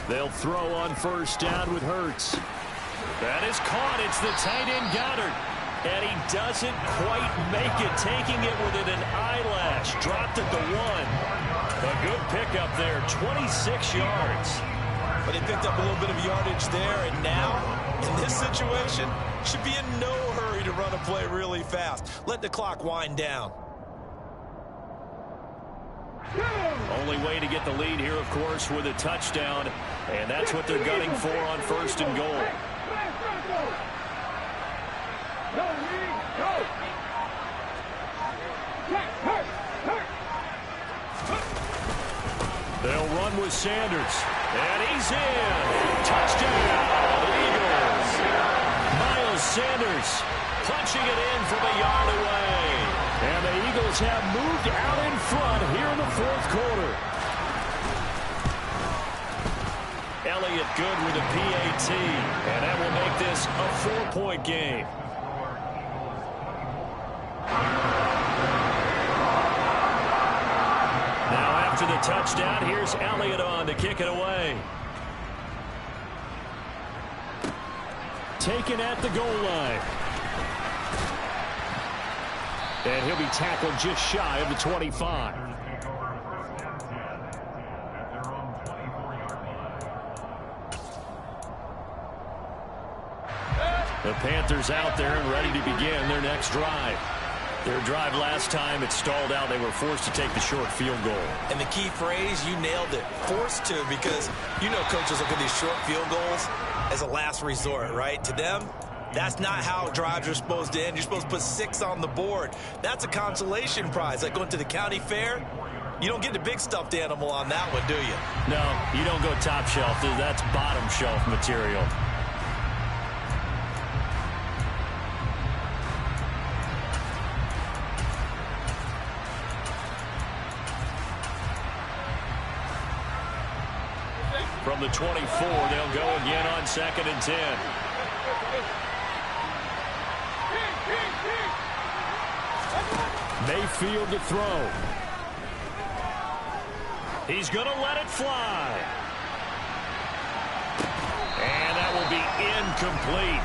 They'll throw on 1st down with Hurts. That is caught. It's the tight end Goddard. And he doesn't quite make it, taking it within an eyelash. Dropped at the 1. A good pickup there, 26 yards. But he picked up a little bit of yardage there, and now, in this situation, should be in no hurry to run a play really fast. Let the clock wind down. Only way to get the lead here, of course, with a touchdown. And that's what they're gunning for on 1st and goal. They'll run with Sanders. And he's in. Touchdown, Eagles. Miles Sanders punching it in from a yard away. And the Eagles have moved out in front here in the 4th quarter. Elliott good with a PAT. And that will make this a 4-point game. Now after the touchdown, here's Elliott on to kick it away. Taken at the goal line. And he'll be tackled just shy of the 25. The Panthers out there and ready to begin their next drive. Their drive last time, it stalled out. They were forced to take the short field goal. And the key phrase, you nailed it. Forced to, because you know coaches look at these short field goals as a last resort, right? To them, that's not how drives are supposed to end. You're supposed to put 6 on the board. That's a consolation prize. Like going to the county fair, you don't get the big stuffed animal on that one, do you? No, you don't go top shelf. That's bottom shelf material. From the 24, they'll go again on 2nd and 10. Mayfield to throw. He's going to let it fly. And that will be incomplete.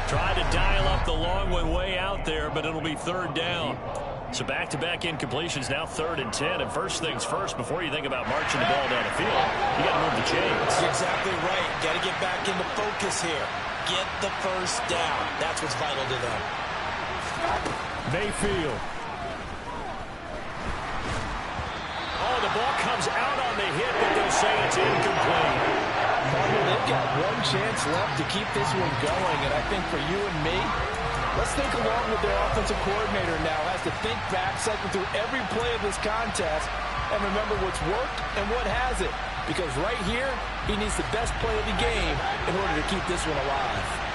Tried to dial up the long one way out there, but it'll be 3rd down. So back-to-back incompletions, now 3rd and 10. And first things first, before you think about marching the ball down the field, you got to move the chains. You're exactly right. Got to get back into focus here. Get the 1st down. That's what's vital to them. Mayfield. Oh, the ball comes out on the hit, but they'll say it's incomplete. They've got one chance left to keep this one going, and I think for you and me, let's think along with their offensive coordinator now. Has to think back, cycle through every play of this contest, and remember what's worked and what hasn't. Because right here, he needs the best play of the game in order to keep this one alive.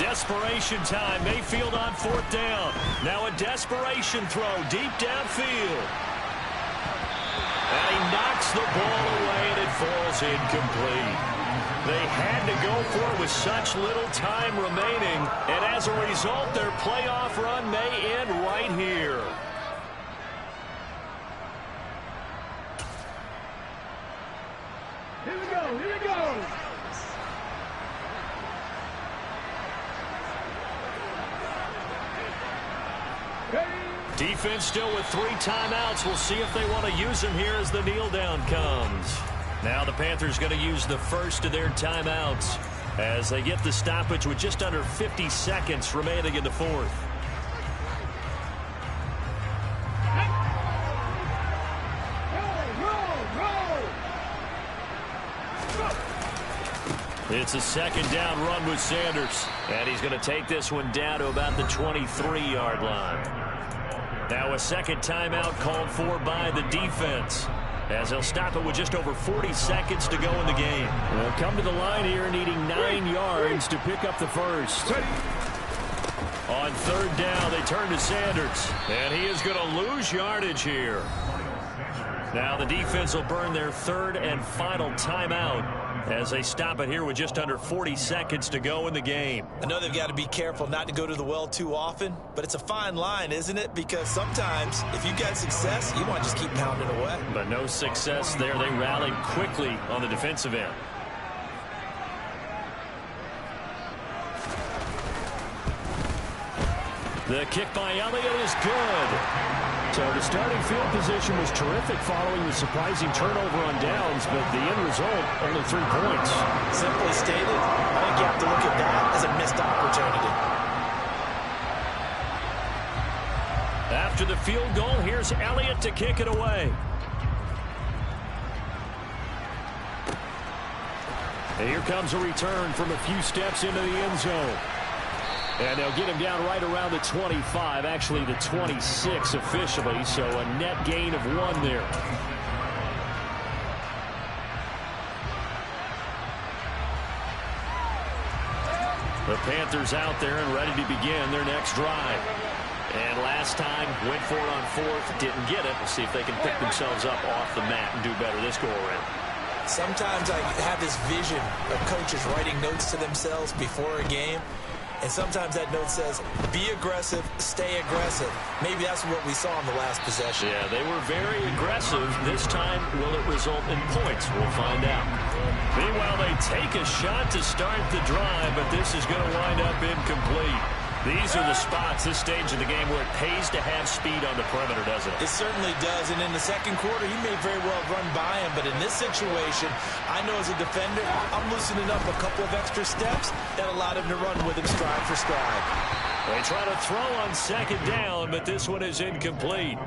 Desperation time. Mayfield on 4th down. Now a desperation throw deep downfield. And he knocks the ball away, and it falls incomplete. They had to go for it with such little time remaining, and as a result, their playoff run may end right here. Here we go, here we go. Defense still with 3 timeouts. We'll see if they want to use them here as the kneel down comes. Now the Panthers going to use the first of their timeouts as they get the stoppage with just under 50 seconds remaining in the 4th. It's a 2nd down run with Sanders, and he's going to take this one down to about the 23-yard line. Now a 2nd timeout called for by the defense, as they'll stop it with just over 40 seconds to go in the game. They'll come to the line here needing 9 yards to pick up the first. On 3rd down, they turn to Sanders, and he is going to lose yardage here. Now the defense will burn their 3rd and final timeout as they stop it here with just under 40 seconds to go in the game. I know they've got to be careful not to go to the well too often, but it's a fine line, isn't it? Because sometimes if you got success, you want to just keep pounding away. But no success there. They rallied quickly on the defensive end. The kick by Elliott is good. So the starting field position was terrific following the surprising turnover on downs, but the end result, only 3 points. Simply stated, I think you have to look at that as a missed opportunity. After the field goal, here's Elliott to kick it away. And here comes a return from a few steps into the end zone. And they'll get him down right around the 25, actually the 26 officially, so a net gain of 1 there. The Panthers out there and ready to begin their next drive. And last time, went for it on 4th, didn't get it. We'll see if they can pick themselves up off the mat and do better this go-around. Sometimes I have this vision of coaches writing notes to themselves before a game. And sometimes that note says, be aggressive, stay aggressive. Maybe that's what we saw in the last possession. Yeah, they were very aggressive. This time, will it result in points? We'll find out. Meanwhile, they take a shot to start the drive, but this is going to wind up incomplete. These are the spots, this stage of the game, where it pays to have speed on the perimeter, doesn't it? It certainly does, and in the 2nd quarter, he may very well run by him, but in this situation, I know as a defender, I'm loosening up a couple of extra steps that allowed him to run with him stride for stride. They try to throw on 2nd down, but this one is incomplete.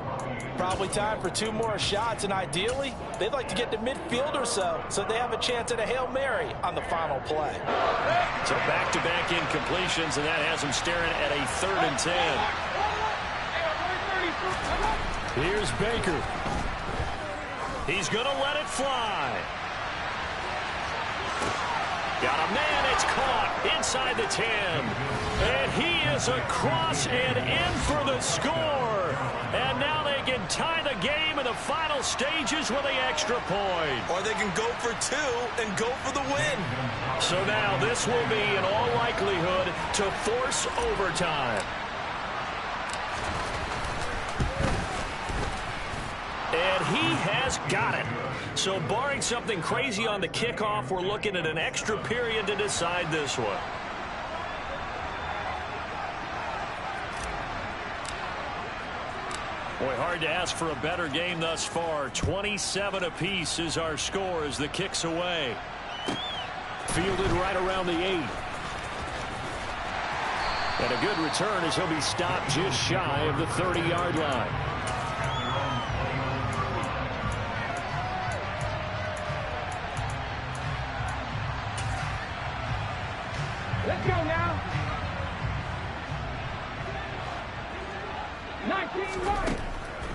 Probably time for 2 more shots, and ideally, they'd like to get to midfield or so they have a chance at a Hail Mary on the final play. So back-to-back incompletions, and that has them staring at a 3rd and 10. Here's Baker. He's going to let it fly. Got a man, it's caught inside the 10. And he is across and in for the score. And now they can tie the game in the final stages with the extra point. Or they can go for 2 and go for the win. So now this will be, in all likelihood, to force overtime. And he has got it. So barring something crazy on the kickoff, we're looking at an extra period to decide this one. Boy, hard to ask for a better game thus far. 27 apiece is our score as the kick's away. Fielded right around the 8. And a good return as he'll be stopped just shy of the 30-yard line. Let's go now. 19 right.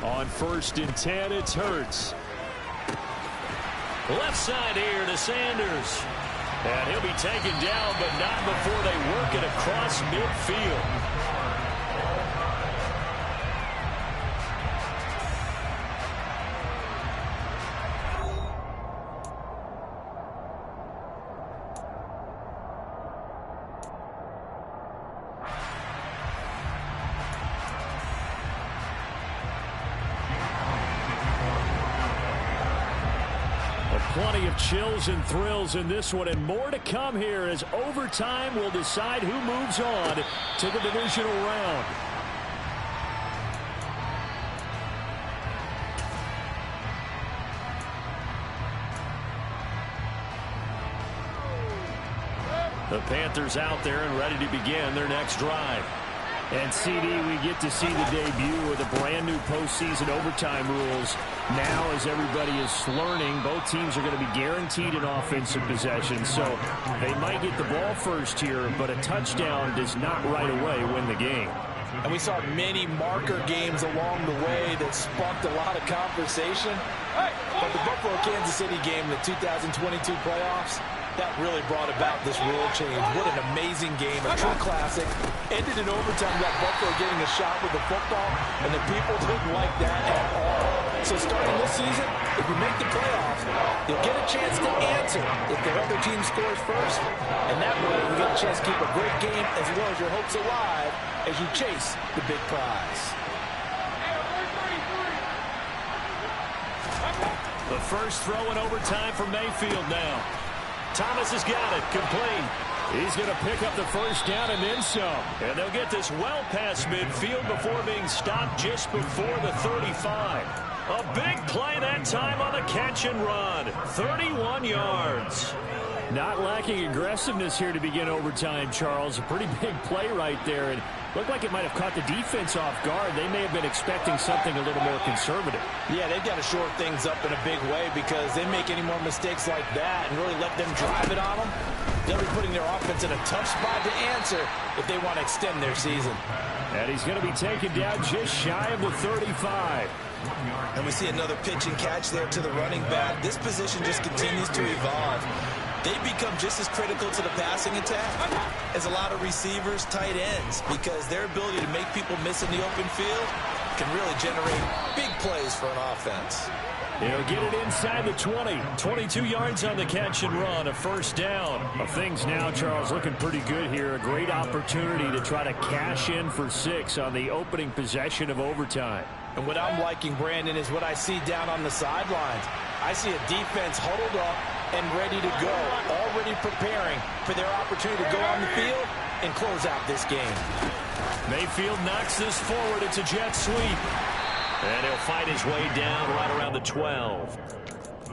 On 1st and 10, it's Hurts. Left side here to Sanders. And he'll be taken down, but not before they work it across midfield. Plenty of chills and thrills in this one, and more to come here as overtime will decide who moves on to the divisional round. The Panthers out there and ready to begin their next drive. And CD, we get to see the debut of the brand new postseason overtime rules. Now, as everybody is learning, both teams are going to be guaranteed an offensive possession. So they might get the ball first here, but a touchdown does not right away win the game. And we saw many marker games along the way that sparked a lot of conversation. But the Buffalo-Kansas City game in the 2022 playoffs, that really brought about this rule change. What an amazing game, a true classic. Ended in overtime, got Buffalo getting a shot with the football, and the people didn't like that at all. So starting this season, if you make the playoffs, you'll get a chance to answer if the other team scores first. And that way, you get a chance to keep a great game as well as your hopes alive as you chase the big prize. The first throw in overtime for Mayfield now. Thomas has got it, complete. He's going to pick up the first down and then some. And they'll get this well past midfield before being stopped just before the 35. A big play that time on the catch and run. 31 yards. Not lacking aggressiveness here to begin overtime, Charles. A pretty big play right there. And looked like it might have caught the defense off guard. They may have been expecting something a little more conservative. Yeah, they've got to shore things up in a big way because they make any more mistakes like that and really let them drive it on them, they'll be putting their offense in a tough spot to answer if they want to extend their season. And he's going to be taken down just shy of the 35. And we see another pitch and catch there to the running back. This position just continues to evolve. They become just as critical to the passing attack as a lot of receivers, tight ends, because their ability to make people miss in the open field can really generate big plays for an offense. He'll get it inside the 20. 22 yards on the catch and run, a first down. Well, things now, Charles, looking pretty good here. A great opportunity to try to cash in for 6 on the opening possession of overtime. And what I'm liking, Brandon, is what I see down on the sidelines. I see a defense huddled up and ready to go, already preparing for their opportunity to go on the field and close out this game. Mayfield knocks this forward. It's a jet sweep. And he'll fight his way down right around the 12.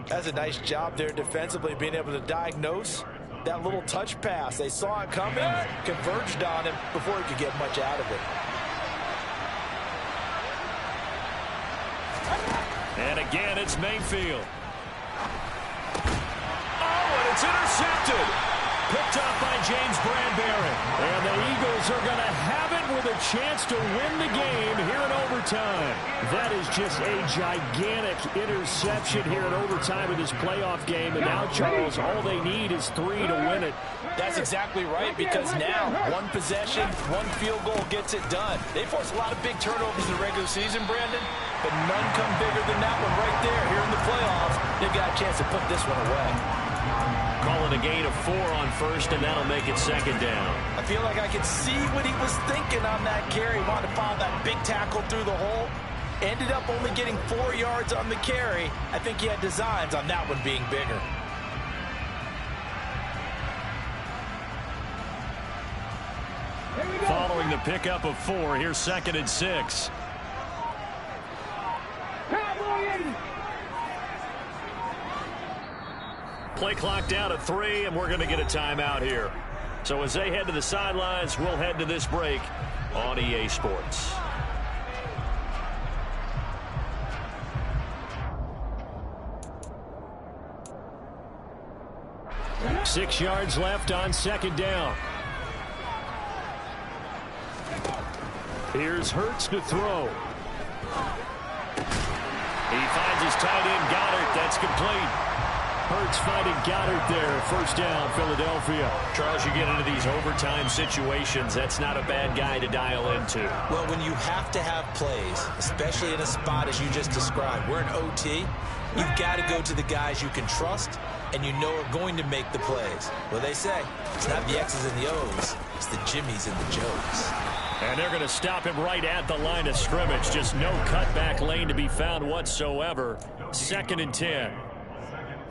That's a nice job there defensively, being able to diagnose that little touch pass. They saw it coming, converged on him before he could get much out of it. And again, it's Mayfield. It's intercepted. Picked up by James Bradbury. And the Eagles are going to have it with a chance to win the game here in overtime. That is just a gigantic interception here in overtime of this playoff game. And now, Charles, all they need is 3 to win it. That's exactly right, because now one possession, one field goal gets it done. They force a lot of big turnovers in the regular season, Brandon, but none come bigger than that one right there. Here in the playoffs, they've got a chance to put this one away. Call it a gain of 4 on first, and that'll make it second down. I feel like I could see what he was thinking on that carry. He wanted to follow that big tackle through the hole. Ended up only getting 4 yards on the carry. I think he had designs on that one being bigger. Following the pickup of 4, here's 2nd and 6. Play clock down at 3, and we're going to get a timeout here. So as they head to the sidelines, we'll head to this break on EA Sports. Six yards left on 2nd down. Here's Hurts to throw. He finds his tight end, Goddard. That's complete. Hurts finding Goddard there. First down, Philadelphia. Charles, you get into these overtime situations, that's not a bad guy to dial into. Well, when you have to have plays, especially in a spot as you just described, we're in OT, you've got to go to the guys you can trust and you know are going to make the plays. Well, they say it's not the X's and the O's, it's the Jimmies and the Joes. And they're going to stop him right at the line of scrimmage. Just no cutback lane to be found whatsoever. 2nd and 10.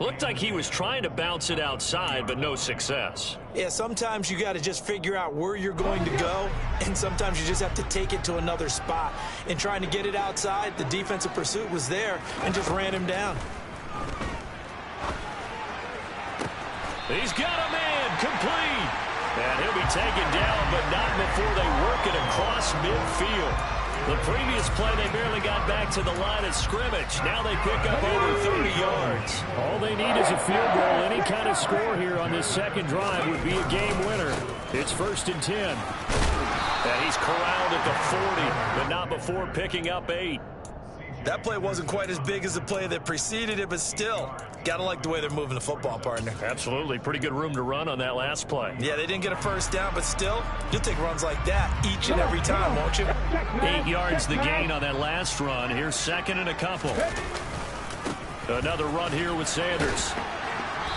Looked like he was trying to bounce it outside, but no success. Yeah, sometimes you got to just figure out where you're going to go, and sometimes you just have to take it to another spot. In trying to get it outside, the defensive pursuit was there and just ran him down. He's got a man complete. And he'll be taken down, but not before they work it across midfield. The previous play, they barely got back to the line of scrimmage. Now they pick up over 30 yards. All they need is a field goal. Any kind of score here on this second drive would be a game winner. It's 1st and 10. And he's corralled at the 40, but not before picking up 8. That play wasn't quite as big as the play that preceded it, but still, got to like the way they're moving the football, partner. Absolutely. Pretty good room to run on that last play. Yeah, they didn't get a first down, but still, you'll take runs like that each and every time, won't you? 8 yards the gain on that last run. Here's 2nd and a couple. Another run here with Sanders.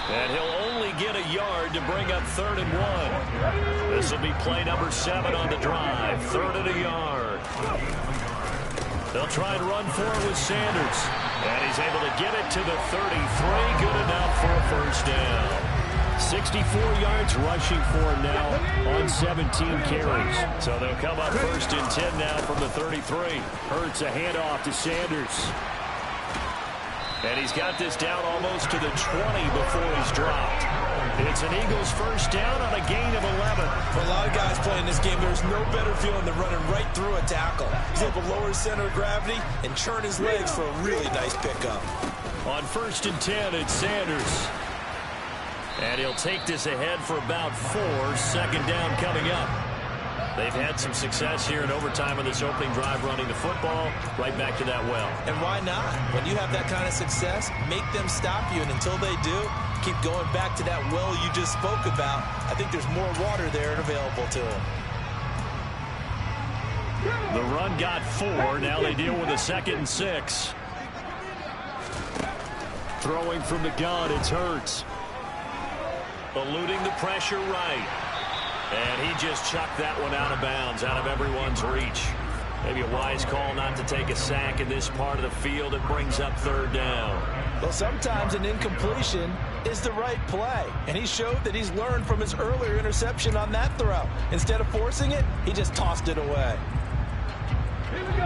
And he'll only get a yard to bring up 3rd and 1. This will be play number 7 on the drive. 3rd and a yard. They'll try and run for it with Sanders. And he's able to get it to the 33. Good enough for a first down. 64 yards rushing for him now on 17 carries. So they'll come up 1st and 10 now from the 33. Hurts a handoff to Sanders. And he's got this down almost to the 20 before he's dropped. It's an Eagles first down on a gain of 11. For a lot of guys playing this game, there's no better feeling than running right through a tackle. He's able to lower his center of gravity and churn his legs for a really nice pickup. On 1st and 10, it's Sanders. And he'll take this ahead for about 4. 2nd down coming up. They've had some success here in overtime on this opening drive running the football. Right back to that well. And why not? When you have that kind of success, make them stop you. And until they do, keep going back to that well you just spoke about. I think there's more water there and available to them. The run got 4. Now they deal with a 2nd and 6. Throwing from the gun, it's Hurts. Eluding the pressure right. And he just chucked that one out of bounds, out of everyone's reach. Maybe a wise call not to take a sack in this part of the field. It brings up 3rd down. Well, sometimes an incompletion is the right play. And he showed that he's learned from his earlier interception on that throw. Instead of forcing it, he just tossed it away.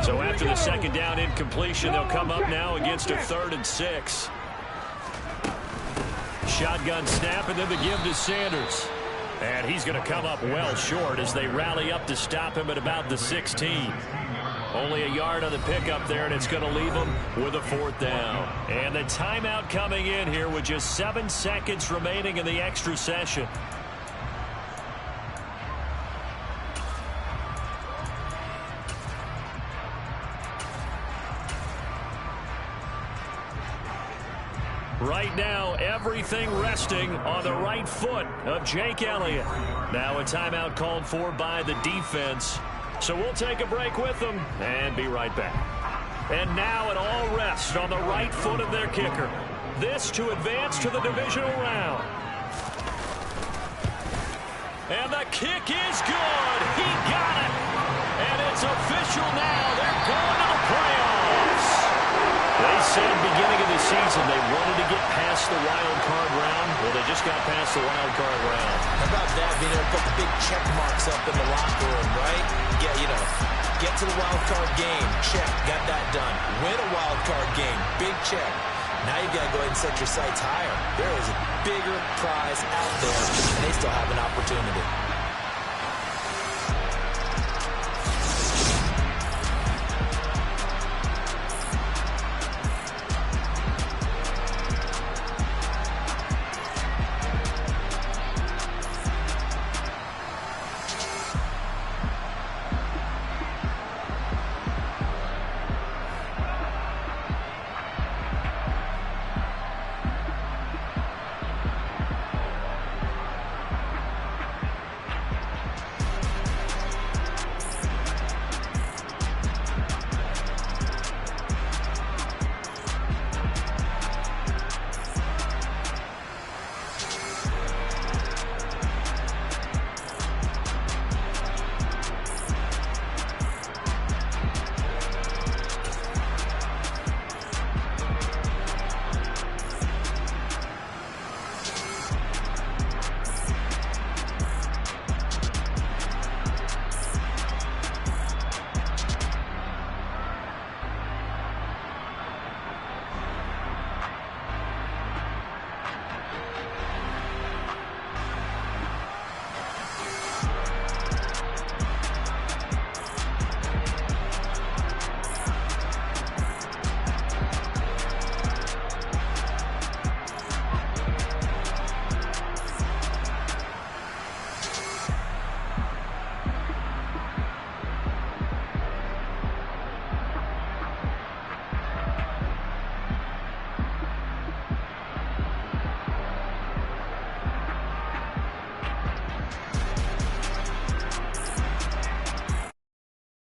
So after the 2nd down incompletion, they'll come up now against a 3rd and 6. Shotgun snap, and then the give to Sanders. And he's going to come up well short as they rally up to stop him at about the 16. Only a yard on the pickup there, and it's going to leave him with a 4th down. And the timeout coming in here with just 7 seconds remaining in the extra session. Right now, everything resting on the right foot of Jake Elliott. Now a timeout called for by the defense. So we'll take a break with them and be right back. And now it all rests on the right foot of their kicker. This to advance to the divisional round. And the kick is good. He got it. And it's official now. They're going to the playoffs. They said at the beginning of the season they wanted to get past the wild card round. Well, they just got past the wild card round. How about that, being able to put the big check marks up in the locker room, right? Yeah, you know, get to the wild card game, check, got that done. Win a wild card game, big check. Now you got to go ahead and set your sights higher. There is a bigger prize out there, and they still have an opportunity.